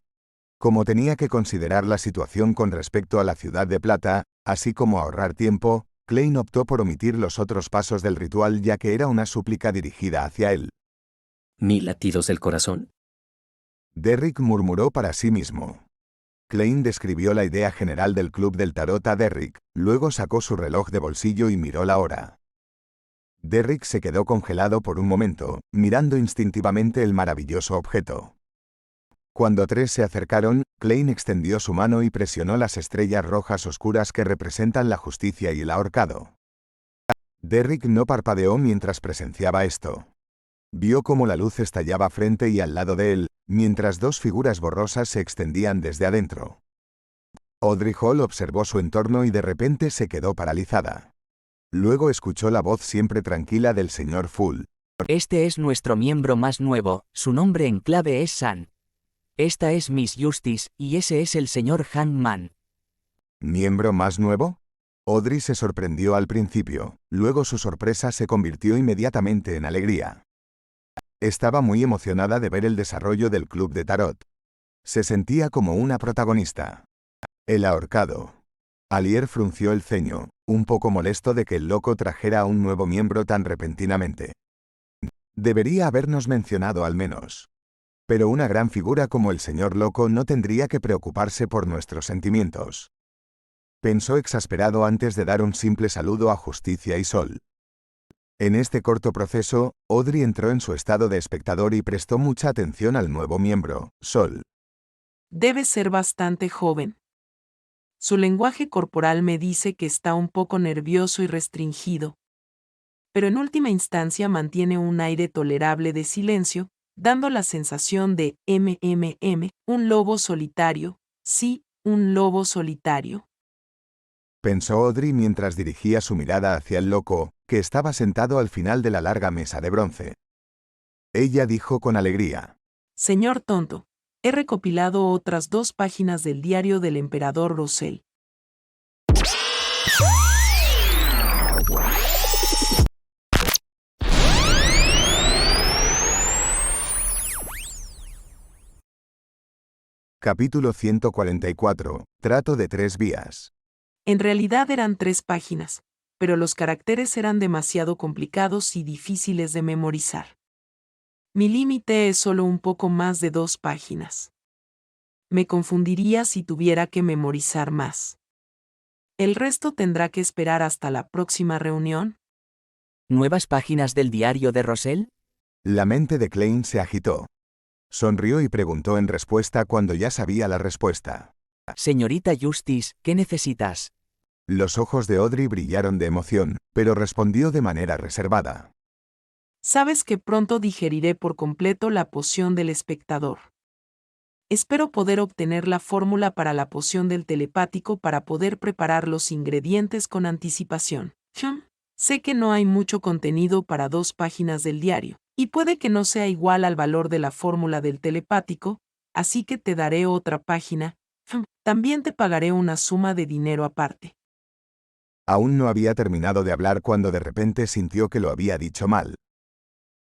Como tenía que considerar la situación con respecto a la Ciudad de Plata, así como ahorrar tiempo, Klein optó por omitir los otros pasos del ritual ya que era una súplica dirigida hacia él.
1000 latidos del corazón.
Derrick murmuró para sí mismo. Klein describió la idea general del club del tarot a Derrick, luego sacó su reloj de bolsillo y miró la hora. Derrick se quedó congelado por un momento, mirando instintivamente el maravilloso objeto. Cuando tres se acercaron, Klein extendió su mano y presionó las estrellas rojas oscuras que representan la justicia y el ahorcado. Derrick no parpadeó mientras presenciaba esto. Vio cómo la luz estallaba frente y al lado de él, mientras dos figuras borrosas se extendían desde adentro. Audrey Hall observó su entorno y de repente se quedó paralizada. Luego escuchó la voz siempre tranquila del señor Full.
Este es nuestro miembro más nuevo, su nombre en clave es San. Esta es Miss Justice, y ese es el señor Hangman.
¿Miembro más nuevo? Audrey se sorprendió al principio, luego su sorpresa se convirtió inmediatamente en alegría. Estaba muy emocionada de ver el desarrollo del club de tarot. Se sentía como una protagonista. El ahorcado. Alier frunció el ceño, un poco molesto de que el loco trajera a un nuevo miembro tan repentinamente. Debería habernos mencionado al menos. Pero una gran figura como el señor loco no tendría que preocuparse por nuestros sentimientos. Pensó exasperado antes de dar un simple saludo a Justicia y Sol. En este corto proceso, Audrey entró en su estado de espectador y prestó mucha atención al nuevo miembro, Sol.
Debe ser bastante joven. Su lenguaje corporal me dice que está un poco nervioso y restringido. Pero en última instancia mantiene un aire tolerable de silencio, dando la sensación de un lobo solitario, sí, un lobo solitario.
Pensó Audrey mientras dirigía su mirada hacia el loco, que estaba sentado al final de la larga mesa de bronce. Ella dijo con alegría.
Señor tonto, he recopilado otras 2 páginas del diario del emperador Rosell.
Capítulo 144. Trato de 3 vías.
En realidad eran 3 páginas, pero los caracteres eran demasiado complicados y difíciles de memorizar. Mi límite es solo un poco más de 2 páginas. Me confundiría si tuviera que memorizar más. ¿El resto tendrá que esperar hasta la próxima reunión?
¿Nuevas páginas del diario de Rosell?
La mente de Klein se agitó. Sonrió y preguntó en respuesta cuando ya sabía la respuesta.
Señorita Justice, ¿qué necesitas?
Los ojos de Audrey brillaron de emoción, pero respondió de manera reservada.
Sabes que pronto digeriré por completo la poción del espectador. Espero poder obtener la fórmula para la poción del telepático para poder preparar los ingredientes con anticipación. Sé que no hay mucho contenido para 2 páginas del diario, y puede que no sea igual al valor de la fórmula del telepático, así que te daré otra página. También te pagaré una suma de dinero aparte.
Aún no había terminado de hablar cuando de repente sintió que lo había dicho mal.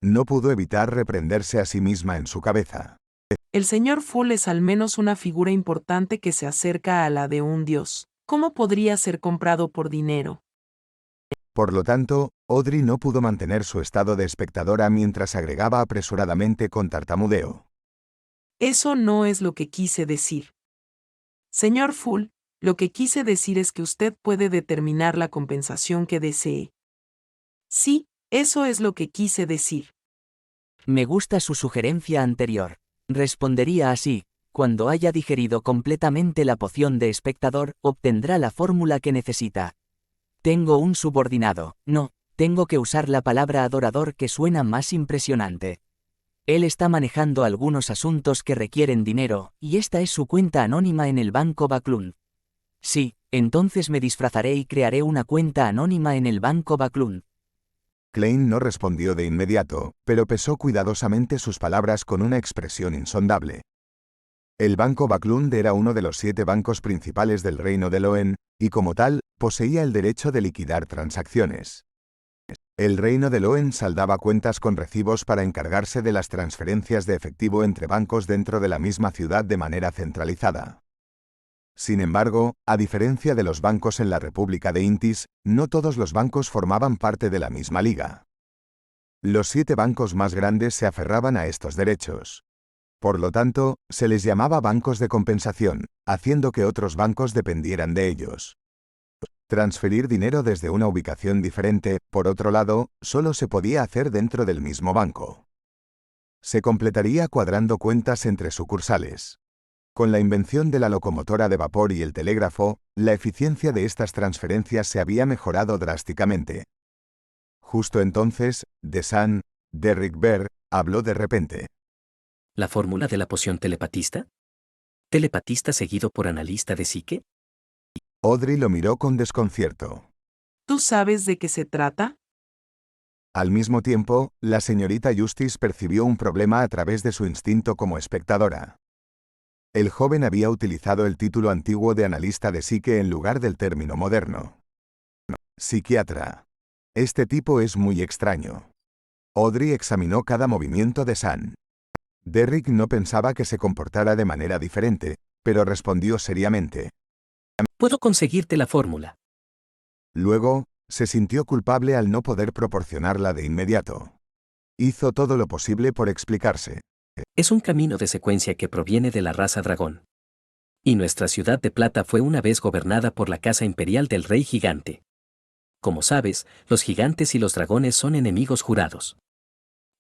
No pudo evitar reprenderse a sí misma en su cabeza.
El señor Full es al menos una figura importante que se acerca a la de un dios. ¿Cómo podría ser comprado por dinero?
Por lo tanto, Audrey no pudo mantener su estado de espectadora mientras agregaba apresuradamente con tartamudeo.
Eso no es lo que quise decir. Señor Full, Lo que quise decir es que usted puede determinar la compensación que desee. Sí, eso es lo que quise decir.
Me gusta su sugerencia anterior. Respondería así: cuando haya digerido completamente la poción de espectador, obtendrá la fórmula que necesita. Tengo un subordinado. No, tengo que usar la palabra adorador, que suena más impresionante. Él está manejando algunos asuntos que requieren dinero, y esta es su cuenta anónima en el Banco Baclund. Sí, entonces me disfrazaré y crearé una cuenta anónima en el Banco Baclund.
Klein no respondió de inmediato, pero pesó cuidadosamente sus palabras con una expresión insondable. El Banco Baclund era uno de los 7 bancos principales del reino de Loen, y como tal, poseía el derecho de liquidar transacciones. El reino de Loen saldaba cuentas con recibos para encargarse de las transferencias de efectivo entre bancos dentro de la misma ciudad de manera centralizada. Sin embargo, a diferencia de los bancos en la República de Intis, no todos los bancos formaban parte de la misma liga. Los 7 bancos más grandes se aferraban a estos derechos. Por lo tanto, se les llamaba bancos de compensación, haciendo que otros bancos dependieran de ellos. Transferir dinero desde una ubicación diferente, por otro lado, solo se podía hacer dentro del mismo banco. Se completaría cuadrando cuentas entre sucursales. Con la invención de la locomotora de vapor y el telégrafo, la eficiencia de estas transferencias se había mejorado drásticamente. Justo entonces, Desan, Derrick Bear, habló de repente.
¿La fórmula de la poción telepatista? ¿Telepatista seguido por analista de psique?
Audrey lo miró con desconcierto.
¿Tú sabes de qué se trata?
Al mismo tiempo, la señorita Justice percibió un problema a través de su instinto como espectadora. El joven había utilizado el título antiguo de analista de psique en lugar del término moderno. Psiquiatra. Este tipo es muy extraño. Audrey examinó cada movimiento de San. Derrick no pensaba que se comportara de manera diferente, pero respondió seriamente.
Puedo conseguirte la fórmula.
Luego, se sintió culpable al no poder proporcionarla de inmediato. Hizo todo lo posible por explicarse.
Es un camino de secuencia que proviene de la raza dragón. Y nuestra ciudad de plata fue una vez gobernada por la casa imperial del rey gigante. Como sabes, los gigantes y los dragones son enemigos jurados.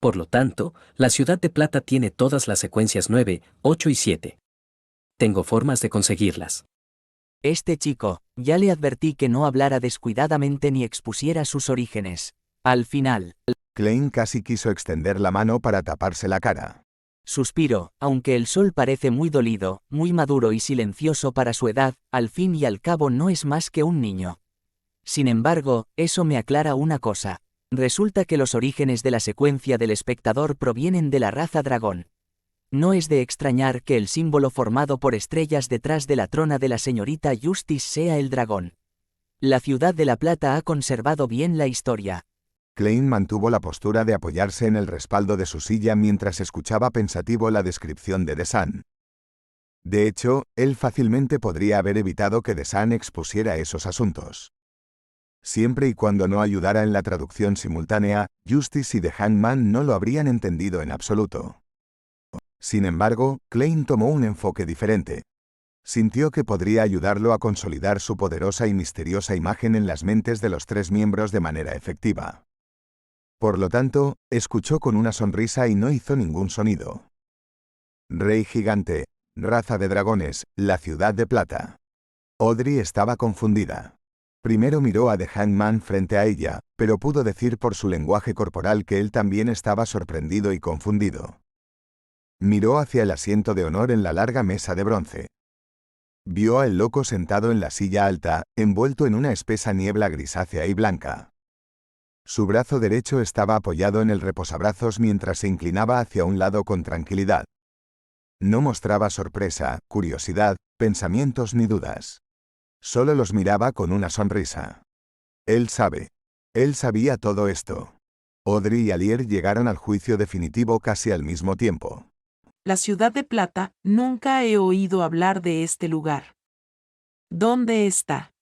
Por lo tanto, la ciudad de plata tiene todas las secuencias 9, 8 y 7. Tengo formas de conseguirlas.
Este chico, ya le advertí que no hablara descuidadamente ni expusiera sus orígenes. Al final,
Klein casi quiso extender la mano para taparse la cara.
suspiro, aunque el sol parece muy dolido, muy maduro y silencioso para su edad, al fin y al cabo no es más que un niño. Sin embargo, eso me aclara una cosa. Resulta que los orígenes de la secuencia del espectador provienen de la raza dragón. No es de extrañar que el símbolo formado por estrellas detrás de la trona de la señorita Justice sea el dragón. La ciudad de La Plata ha conservado bien la historia.
Klein mantuvo la postura de apoyarse en el respaldo de su silla mientras escuchaba pensativo la descripción de Desan. De hecho, él fácilmente podría haber evitado que Desan expusiera esos asuntos. Siempre y cuando no ayudara en la traducción simultánea, Justice y The Hangman no lo habrían entendido en absoluto. Sin embargo, Klein tomó un enfoque diferente. Sintió que podría ayudarlo a consolidar su poderosa y misteriosa imagen en las mentes de los 3 miembros de manera efectiva. Por lo tanto, escuchó con una sonrisa y no hizo ningún sonido. Rey gigante, raza de dragones, la ciudad de plata. Audrey estaba confundida. Primero miró a The Hangman frente a ella, pero pudo decir por su lenguaje corporal que él también estaba sorprendido y confundido. Miró hacia el asiento de honor en la larga mesa de bronce. Vio al loco sentado en la silla alta, envuelto en una espesa niebla grisácea y blanca. Su brazo derecho estaba apoyado en el reposabrazos mientras se inclinaba hacia un lado con tranquilidad. No mostraba sorpresa, curiosidad, pensamientos ni dudas. Solo los miraba con una sonrisa. Él sabe. Él sabía todo esto. Audrey y Alier llegaron al juicio definitivo casi al mismo tiempo.
La ciudad de plata, nunca he oído hablar de este lugar. ¿Dónde está?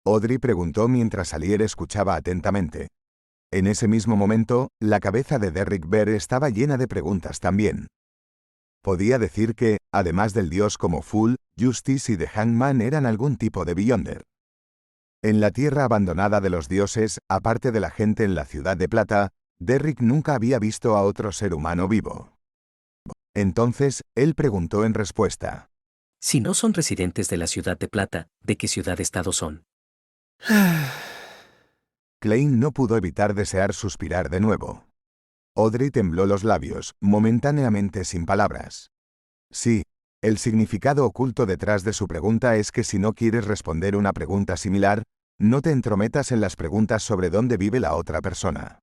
Audrey preguntó mientras Alier escuchaba atentamente. En ese mismo momento, la cabeza de Derrick Bear estaba llena de preguntas también. Podía decir que, además del dios como Fool, Justice y The Hangman eran algún tipo de Beyonder. En la tierra abandonada de los dioses, aparte de la gente en la ciudad de Plata, Derrick nunca había visto a otro ser humano vivo. Entonces, él preguntó en respuesta.
Si no son residentes de la ciudad de Plata, ¿de qué ciudad-estado son?
Klein no pudo evitar desear suspirar de nuevo. Audrey tembló los labios, momentáneamente sin palabras. Sí, el significado oculto detrás de su pregunta es que si no quieres responder una pregunta similar, no te entrometas en las preguntas sobre dónde vive la otra persona.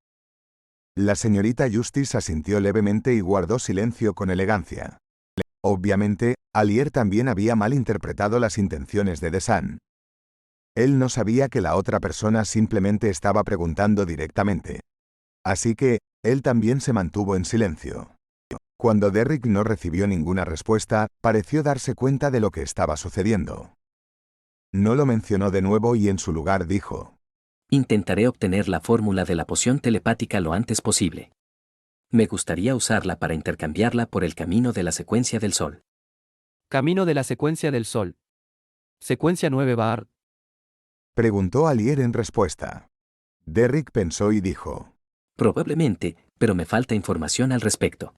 La señorita Justice asintió levemente y guardó silencio con elegancia. Obviamente, Alier también había malinterpretado las intenciones de Desan. Él no sabía que la otra persona simplemente estaba preguntando directamente. Así que, él también se mantuvo en silencio. Cuando Derrick no recibió ninguna respuesta, pareció darse cuenta de lo que estaba sucediendo. No lo mencionó de nuevo y en su lugar dijo:
Intentaré obtener la fórmula de la poción telepática lo antes posible. Me gustaría usarla para intercambiarla por el camino de la secuencia del Sol.
Camino de la secuencia del Sol. Secuencia 9 bar.
Preguntó Alier en respuesta. Derrick pensó y dijo:
Probablemente, pero me falta información al respecto.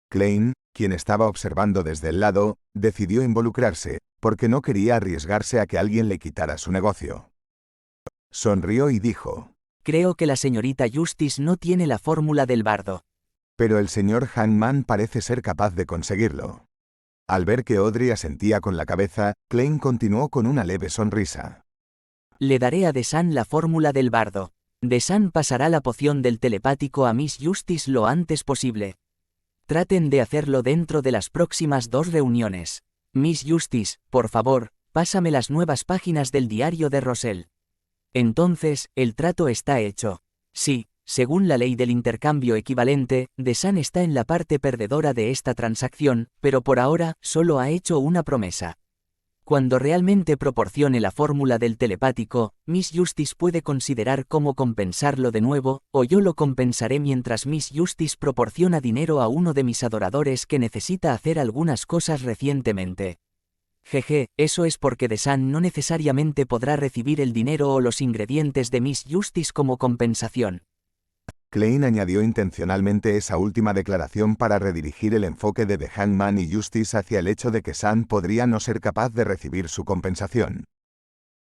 Klein, quien estaba observando desde el lado, decidió involucrarse, porque no quería arriesgarse a que alguien le quitara su negocio. Sonrió y dijo:
Creo que la señorita Justice no tiene la fórmula del bardo.
Pero el señor Hangman parece ser capaz de conseguirlo. Al ver que Audrey asentía con la cabeza, Klein continuó con una leve sonrisa.
Le daré a Desan la fórmula del bardo. Desan pasará la poción del telepático a Miss Justice lo antes posible. Traten de hacerlo dentro de las próximas 2 reuniones. Miss Justice, por favor, pásame las nuevas páginas del diario de Roselle. Entonces, el trato está hecho. Sí, según la ley del intercambio equivalente, Desan está en la parte perdedora de esta transacción, pero por ahora, solo ha hecho una promesa. Cuando realmente proporcione la fórmula del telepático, Miss Justice puede considerar cómo compensarlo de nuevo, o yo lo compensaré mientras Miss Justice proporciona dinero a uno de mis adoradores que necesita hacer algunas cosas recientemente. Jeje, eso es porque Desan no necesariamente podrá recibir el dinero o los ingredientes de Miss Justice como compensación.
Klein añadió intencionalmente esa última declaración para redirigir el enfoque de The Hangman y Justice hacia el hecho de que San podría no ser capaz de recibir su compensación.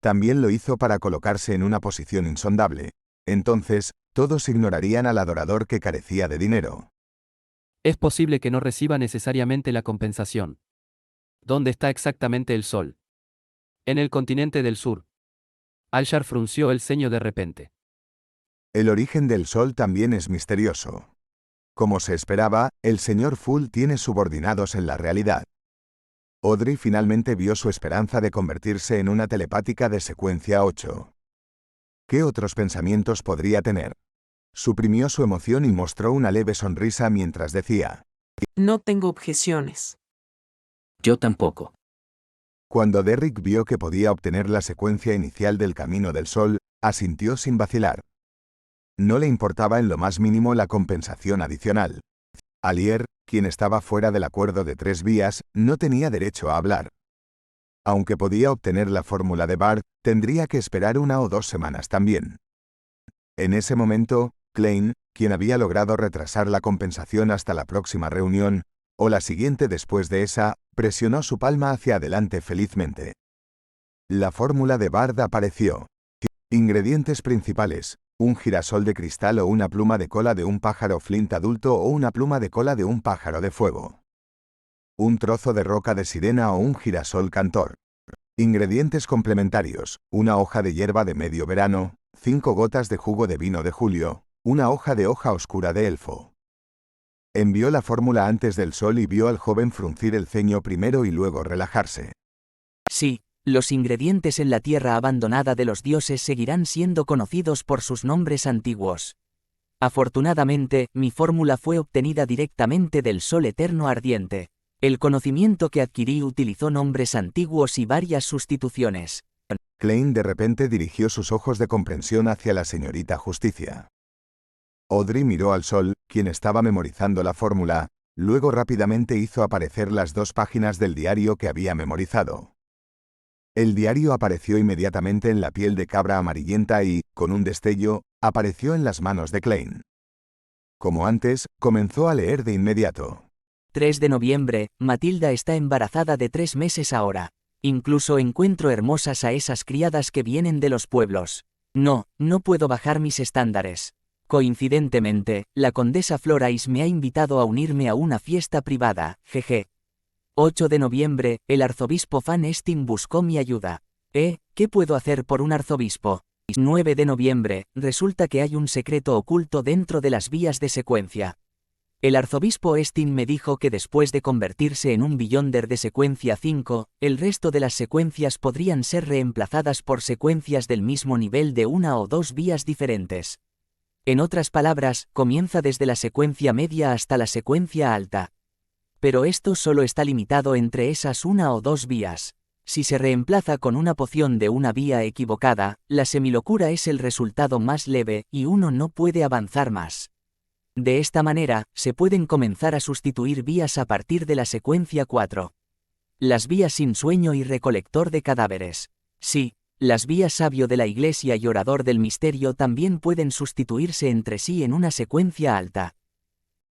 También lo hizo para colocarse en una posición insondable. Entonces, todos ignorarían al adorador que carecía de dinero.
Es posible que no reciba necesariamente la compensación. ¿Dónde está exactamente el Sol? En el continente del sur. Alshar frunció el ceño de repente.
El origen del Sol también es misterioso. Como se esperaba, el señor Fool tiene subordinados en la realidad. Audrey finalmente vio su esperanza de convertirse en una telepática de secuencia 8. ¿Qué otros pensamientos podría tener? Suprimió su emoción y mostró una leve sonrisa mientras decía:
No tengo objeciones.
Yo tampoco.
Cuando Derrick vio que podía obtener la secuencia inicial del Camino del Sol, asintió sin vacilar. No le importaba en lo más mínimo la compensación adicional. Alier, quien estaba fuera del acuerdo de 3 vías, no tenía derecho a hablar. Aunque podía obtener la fórmula de Bard, tendría que esperar 1 o 2 semanas también. En ese momento, Klein, quien había logrado retrasar la compensación hasta la próxima reunión, o la siguiente después de esa, presionó su palma hacia adelante felizmente. La fórmula de Bard apareció. Ingredientes principales: un girasol de cristal o una pluma de cola de un pájaro flint adulto o una pluma de cola de un pájaro de fuego. Un trozo de roca de sirena o un girasol cantor. Ingredientes complementarios: una hoja de hierba de medio verano, 5 gotas de jugo de vino de julio, una hoja de hoja oscura de elfo. Envió la fórmula antes del sol y vio al joven fruncir el ceño primero y luego relajarse.
Sí, los ingredientes en la tierra abandonada de los dioses seguirán siendo conocidos por sus nombres antiguos. Afortunadamente, mi fórmula fue obtenida directamente del sol eterno ardiente. El conocimiento que adquirí utilizó nombres antiguos y varias sustituciones.
Klein de repente dirigió sus ojos de comprensión hacia la señorita Justicia. Audrey miró al sol, quien estaba memorizando la fórmula, Luego rápidamente hizo aparecer las 2 páginas del diario que había memorizado. El diario apareció inmediatamente en la piel de cabra amarillenta y, con un destello, apareció en las manos de Klein. Como antes, comenzó a leer de inmediato.
3 de noviembre, Matilda está embarazada de 3 meses ahora. Incluso encuentro hermosas a esas criadas que vienen de los pueblos. No puedo bajar mis estándares. Coincidentemente, la condesa Florais me ha invitado a unirme a una fiesta privada, jeje. 8 de noviembre, el arzobispo Van Estin buscó mi ayuda. ¿Qué puedo hacer por un arzobispo? 9 de noviembre, resulta que hay un secreto oculto dentro de las vías de secuencia. El arzobispo Estin me dijo que después de convertirse en un Beyonder de secuencia 5, el resto de las secuencias podrían ser reemplazadas por secuencias del mismo nivel de 1 o 2 vías diferentes. En otras palabras, comienza desde la secuencia media hasta la secuencia alta. Pero esto solo está limitado entre esas 1 o 2 vías. Si se reemplaza con una poción de una vía equivocada, la semilocura es el resultado más leve y uno no puede avanzar más. De esta manera, se pueden comenzar a sustituir vías a partir de la secuencia 4. Las vías sin sueño y recolector de cadáveres. Sí, las vías sabio de la Iglesia y orador del misterio también pueden sustituirse entre sí en una secuencia alta.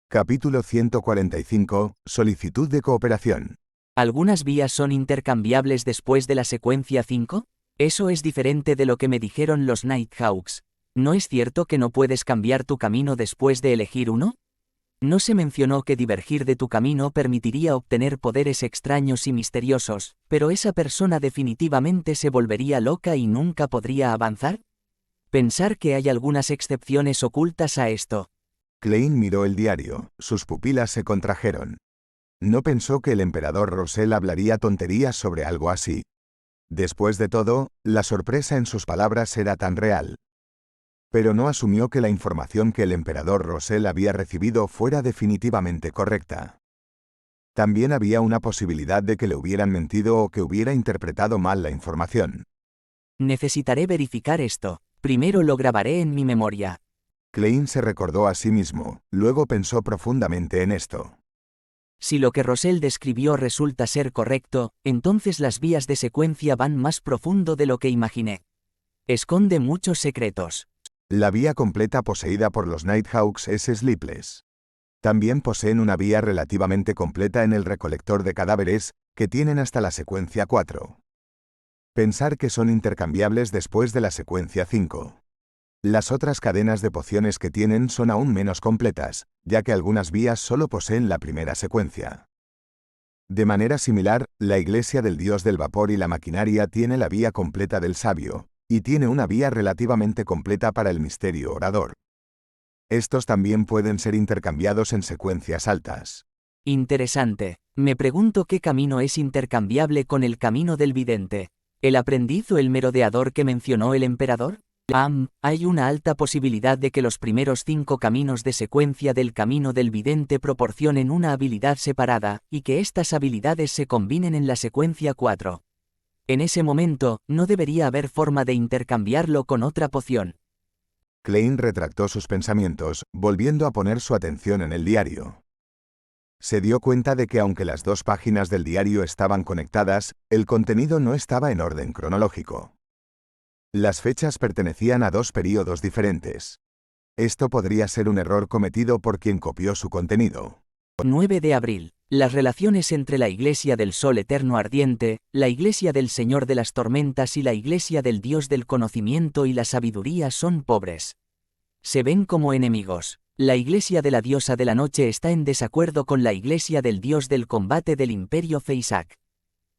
Capítulo 145. Solicitud de cooperación.
¿Algunas vías son intercambiables después de la secuencia 5? Eso es diferente de lo que me dijeron los Nighthawks. ¿No es cierto que no puedes cambiar tu camino después de elegir uno? No se mencionó que divergir de tu camino permitiría obtener poderes extraños y misteriosos, pero esa persona definitivamente se volvería loca y nunca podría avanzar. Pensar que hay algunas excepciones ocultas a esto.
Klein miró el diario, sus pupilas se contrajeron. No pensó que el emperador Rosell hablaría tonterías sobre algo así. Después de todo, la sorpresa en sus palabras era tan real. Pero no asumió que la información que el emperador Rosell había recibido fuera definitivamente correcta. También había una posibilidad de que le hubieran mentido o que hubiera interpretado mal la información.
Necesitaré verificar esto. Primero lo grabaré en mi memoria.
Klein se recordó a sí mismo, luego pensó profundamente en esto.
Si lo que Rosell describió resulta ser correcto, entonces las vías de secuencia van más profundo de lo que imaginé. Esconde muchos secretos.
La vía completa poseída por los Nighthawks es Sleepless. También poseen una vía relativamente completa en el recolector de cadáveres, que tienen hasta la secuencia 4. Pensar que son intercambiables después de la secuencia 5. Las otras cadenas de pociones que tienen son aún menos completas, ya que algunas vías solo poseen la primera secuencia. De manera similar, la Iglesia del Dios del Vapor y la Maquinaria tiene la vía completa del Sabio, y tiene una vía relativamente completa para el Misterio Orador. Estos también pueden ser intercambiados en secuencias altas.
Interesante. Me pregunto qué camino es intercambiable con el camino del vidente. ¿El aprendiz o el merodeador que mencionó el emperador? Hay una alta posibilidad de que los primeros 5 caminos de secuencia del camino del vidente proporcionen una habilidad separada, y que estas habilidades se combinen en la secuencia 4. En ese momento, no debería haber forma de intercambiarlo con otra poción.
Klein retractó sus pensamientos, volviendo a poner su atención en el diario. Se dio cuenta de que aunque las 2 páginas del diario estaban conectadas, el contenido no estaba en orden cronológico. Las fechas pertenecían a 2 períodos diferentes. Esto podría ser un error cometido por quien copió su contenido.
9 de abril. Las relaciones entre la Iglesia del Sol Eterno Ardiente, la Iglesia del Señor de las Tormentas y la Iglesia del Dios del Conocimiento y la Sabiduría son pobres. Se ven como enemigos. La Iglesia de la Diosa de la Noche está en desacuerdo con la Iglesia del Dios del Combate del Imperio Feisak.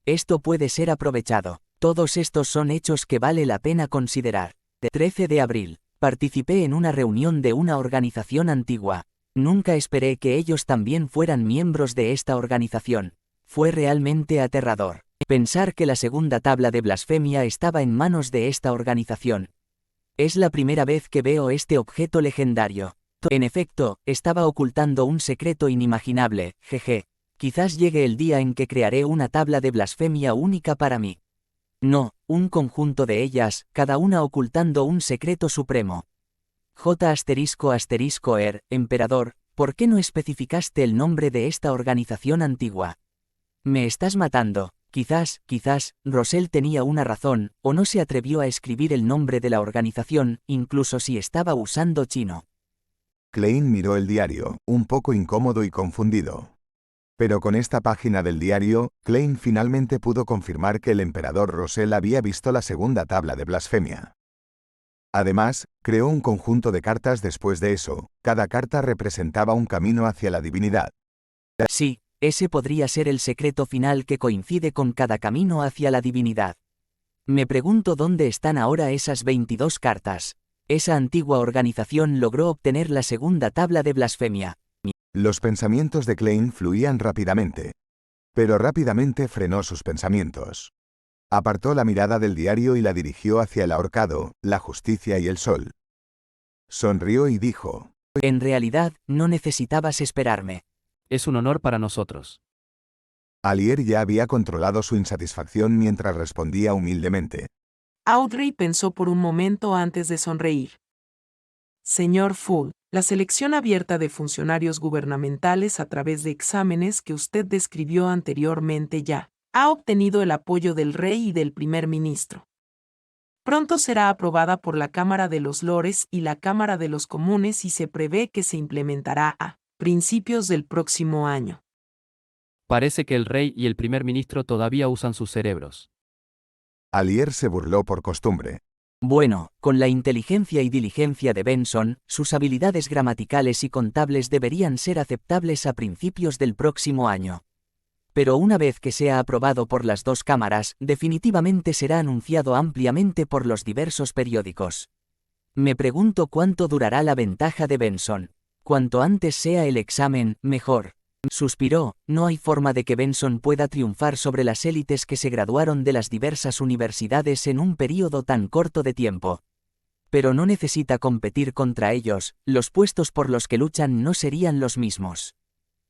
Esto puede ser aprovechado. Todos estos son hechos que vale la pena considerar. 13 de abril. Participé en una reunión de una organización antigua. Nunca esperé que ellos también fueran miembros de esta organización. Fue realmente aterrador. Pensar que la segunda tabla de blasfemia estaba en manos de esta organización. Es la primera vez que veo este objeto legendario. En efecto, estaba ocultando un secreto inimaginable, jeje. Quizás llegue el día en que crearé una tabla de blasfemia única para mí. No, un conjunto de ellas, cada una ocultando un secreto supremo. Emperador, ¿Por qué no especificaste el nombre de esta organización antigua? Me estás matando. Quizás, Rosell tenía una razón, o no se atrevió a escribir el nombre de la organización, incluso si estaba usando chino.
Klein miró el diario, un poco incómodo y confundido. Pero con esta página del diario, Klein finalmente pudo confirmar que el emperador Rosell había visto la segunda tabla de blasfemia. Además, creó un conjunto de cartas después de eso. Cada carta representaba un camino hacia la divinidad.
Sí, ese podría ser el secreto final que coincide con cada camino hacia la divinidad. Me pregunto dónde están ahora esas 22 cartas. Esa antigua organización logró obtener la segunda tabla de blasfemia.
Los pensamientos de Klein fluían rápidamente. Pero rápidamente frenó sus pensamientos. Apartó la mirada del diario y la dirigió hacia el ahorcado, la justicia y el sol. Sonrió y dijo:
En realidad, no necesitabas esperarme.
Es un honor para nosotros.
Alier ya había controlado su insatisfacción mientras respondía humildemente.
Audrey pensó por un momento antes de sonreír. Señor Full, la selección abierta de funcionarios gubernamentales a través de exámenes que usted describió anteriormente ya ha obtenido el apoyo del rey y del primer ministro. Pronto será aprobada por la Cámara de los Lores y la Cámara de los Comunes y se prevé que se implementará a principios del próximo año.
Parece que el rey y el primer ministro todavía usan sus cerebros.
Alier se burló por costumbre.
Bueno, con la inteligencia y diligencia de Benson, sus habilidades gramaticales y contables deberían ser aceptables a principios del próximo año. Pero una vez que sea aprobado por las dos cámaras, definitivamente será anunciado ampliamente por los diversos periódicos. Me pregunto cuánto durará la ventaja de Benson. Cuanto antes sea el examen, mejor. Suspiró, no hay forma de que Benson pueda triunfar sobre las élites que se graduaron de las diversas universidades en un período tan corto de tiempo. Pero no necesita competir contra ellos, los puestos por los que luchan no serían los mismos.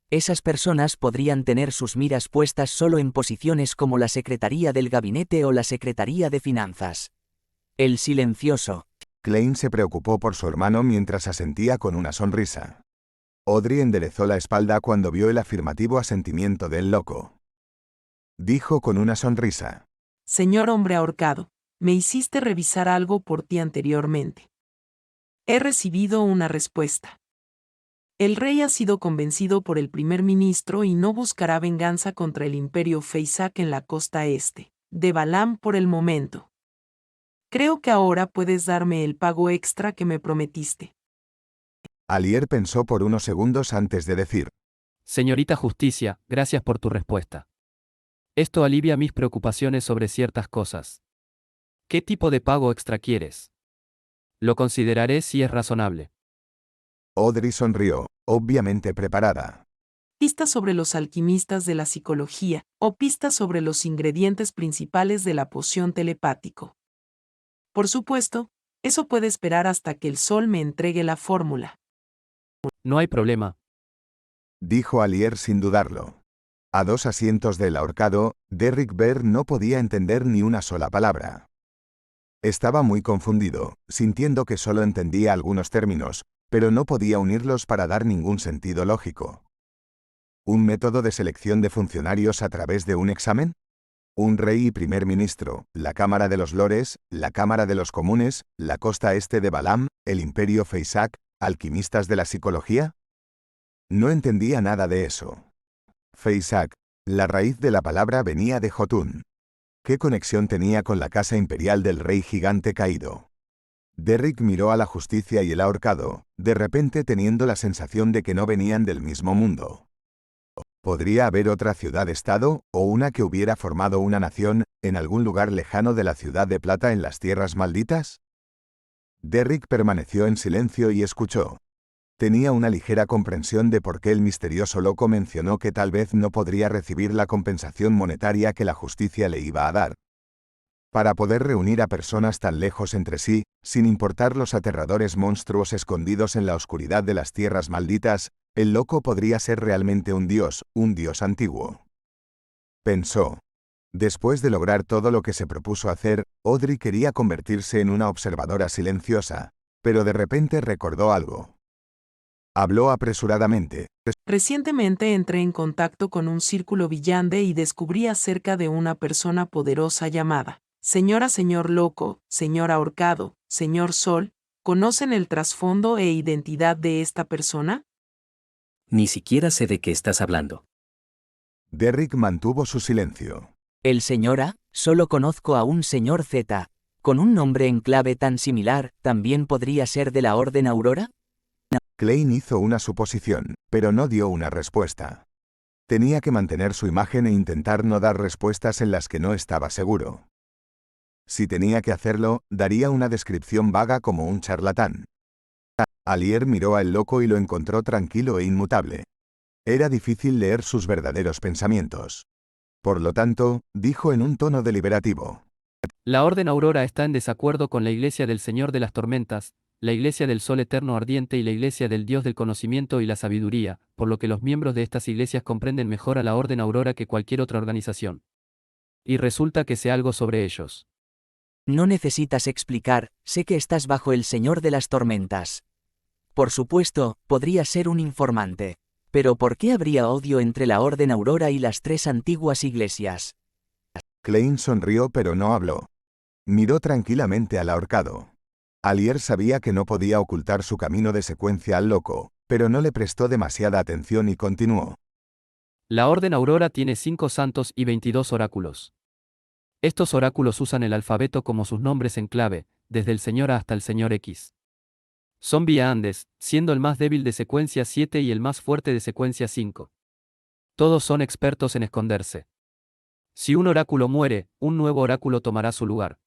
Esas personas podrían tener sus miras puestas solo en posiciones como la Secretaría del Gabinete o la Secretaría de Finanzas. El silencioso.
Klein se preocupó por su hermano mientras asentía con una sonrisa. Audrey enderezó la espalda cuando vio el afirmativo asentimiento del loco. Dijo con una sonrisa:
Señor hombre ahorcado, me hiciste revisar algo por ti anteriormente. He recibido una respuesta. El rey ha sido convencido por el primer ministro y no buscará venganza contra el imperio Feisak en la costa este de Balam por el momento. Creo que ahora puedes darme el pago extra que me prometiste.
Alier pensó por unos segundos antes de decir:
Señorita Justicia, gracias por tu respuesta. Esto alivia mis preocupaciones sobre ciertas cosas. ¿Qué tipo de pago extra quieres? Lo consideraré si es razonable.
Audrey sonrió, obviamente preparada.
Pistas sobre los alquimistas de la psicología, o pistas sobre los ingredientes principales de la poción telepático. Por supuesto, eso puede esperar hasta que el sol me entregue la fórmula.
No hay problema.
Dijo Alier sin dudarlo. A 2 asientos del ahorcado, Derrick Bear no podía entender ni una sola palabra. Estaba muy confundido, sintiendo que solo entendía algunos términos, pero no podía unirlos para dar ningún sentido lógico. ¿Un método de selección de funcionarios a través de un examen? ¿Un rey y primer ministro, la Cámara de los Lores, la Cámara de los Comunes, la costa este de Balam, el imperio Feisak, alquimistas de la psicología? No entendía nada de eso. Feisak, la raíz de la palabra venía de Jotun. ¿Qué conexión tenía con la casa imperial del rey gigante caído? Derrick miró a la justicia y el ahorcado, de repente teniendo la sensación de que no venían del mismo mundo. ¿Podría haber otra ciudad-estado, o una que hubiera formado una nación, en algún lugar lejano de la ciudad de Plata en las tierras malditas? Derrick permaneció en silencio y escuchó. Tenía una ligera comprensión de por qué el misterioso loco mencionó que tal vez no podría recibir la compensación monetaria que la justicia le iba a dar. Para poder reunir a personas tan lejos entre sí, sin importar los aterradores monstruos escondidos en la oscuridad de las tierras malditas, el loco podría ser realmente un dios antiguo. Pensó. Después de lograr todo lo que se propuso hacer, Audrey quería convertirse en una observadora silenciosa, pero de repente recordó algo. Habló apresuradamente.
Recientemente entré en contacto con un círculo villande y descubrí acerca de una persona poderosa llamada Señor Loco, Señor Ahorcado, Señor Sol. ¿Conocen el trasfondo e identidad de esta persona?
Ni siquiera sé de qué estás hablando.
Derrick mantuvo su silencio.
El señor A, solo conozco a un señor Z. ¿Con un nombre en clave tan similar, también podría ser de la Orden Aurora?
Klein hizo una suposición, pero no dio una respuesta. Tenía que mantener su imagen e intentar no dar respuestas en las que no estaba seguro. Si tenía que hacerlo, daría una descripción vaga como un charlatán. Alier miró al loco y lo encontró tranquilo e inmutable. Era difícil leer sus verdaderos pensamientos. Por lo tanto, dijo en un tono deliberativo.
La Orden Aurora está en desacuerdo con la Iglesia del Señor de las Tormentas, la Iglesia del Sol Eterno Ardiente y la Iglesia del Dios del Conocimiento y la Sabiduría, por lo que los miembros de estas iglesias comprenden mejor a la Orden Aurora que cualquier otra organización. Y resulta que sé algo sobre ellos.
No necesitas explicar, sé que estás bajo el Señor de las Tormentas. Por supuesto, podría ser un informante. Pero ¿por qué habría odio entre la Orden Aurora y las tres antiguas iglesias?
Klein sonrió pero no habló. Miró tranquilamente al ahorcado. Alier sabía que no podía ocultar su camino de secuencia al loco, pero no le prestó demasiada atención y continuó.
La Orden Aurora tiene 5 santos y 22 oráculos. Estos oráculos usan el alfabeto como sus nombres en clave, desde el Señor A hasta el Señor X. Son viandes, siendo el más débil de secuencia 7 y el más fuerte de secuencia 5. Todos son expertos en esconderse. Si un oráculo muere, un nuevo oráculo tomará su lugar.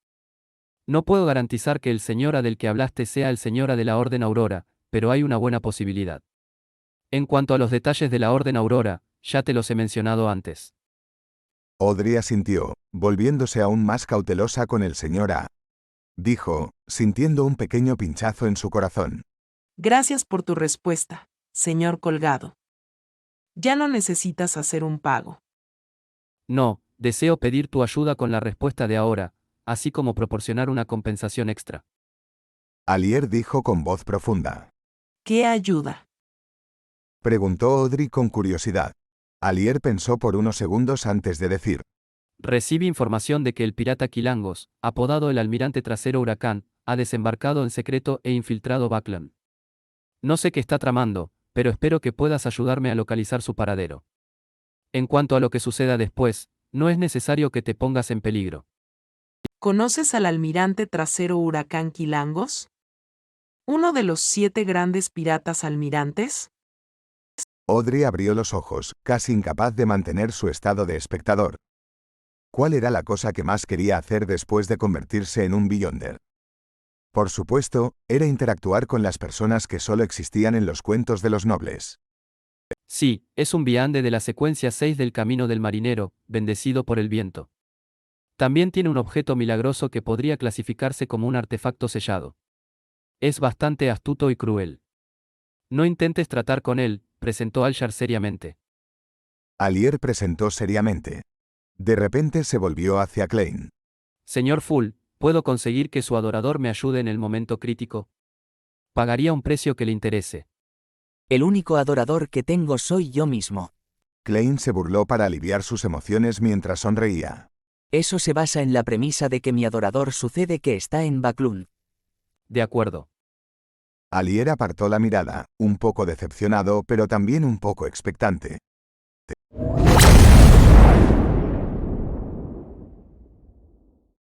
No puedo garantizar que el Señor A del que hablaste sea el Señor A de la Orden Aurora, pero hay una buena posibilidad. En cuanto a los detalles de la Orden Aurora, ya te los he mencionado antes.
Audrey asintió, volviéndose aún más cautelosa con el señor A. Dijo, sintiendo un pequeño pinchazo en su corazón.
Gracias por tu respuesta, señor Colgado. Ya no necesitas hacer un pago.
No, deseo pedir tu ayuda con la respuesta de ahora, así como proporcionar una compensación extra.
Alier dijo con voz profunda.
¿Qué ayuda?
Preguntó Audrey con curiosidad. Alier pensó por unos segundos antes de decir.
Recibí información de que el pirata Quilangos, apodado el almirante trasero Huracán, ha desembarcado en secreto e infiltrado Backland. No sé qué está tramando, pero espero que puedas ayudarme a localizar su paradero. En cuanto a lo que suceda después, no es necesario que te pongas en peligro.
¿Conoces al almirante trasero Huracán Quilangos? ¿Uno de los 7 grandes piratas almirantes?
Audrey abrió los ojos, casi incapaz de mantener su estado de espectador. ¿Cuál era la cosa que más quería hacer después de convertirse en un Beyonder? Por supuesto, era interactuar con las personas que solo existían en los cuentos de los nobles.
Sí, es un viande de la secuencia 6 del Camino del Marinero, bendecido por el viento. También tiene un objeto milagroso que podría clasificarse como un artefacto sellado. Es bastante astuto y cruel. No intentes tratar con él, presentó Alshar seriamente.
Alier presentó seriamente. De repente se volvió hacia Klein.
Señor Full, ¿puedo conseguir que su adorador me ayude en el momento crítico? Pagaría un precio que le interese.
El único adorador que tengo soy yo mismo.
Klein se burló para aliviar sus emociones mientras sonreía.
Eso se basa en la premisa de que mi adorador sucede que está en Baklund.
De acuerdo.
Alier apartó la mirada, un poco decepcionado pero también un poco expectante.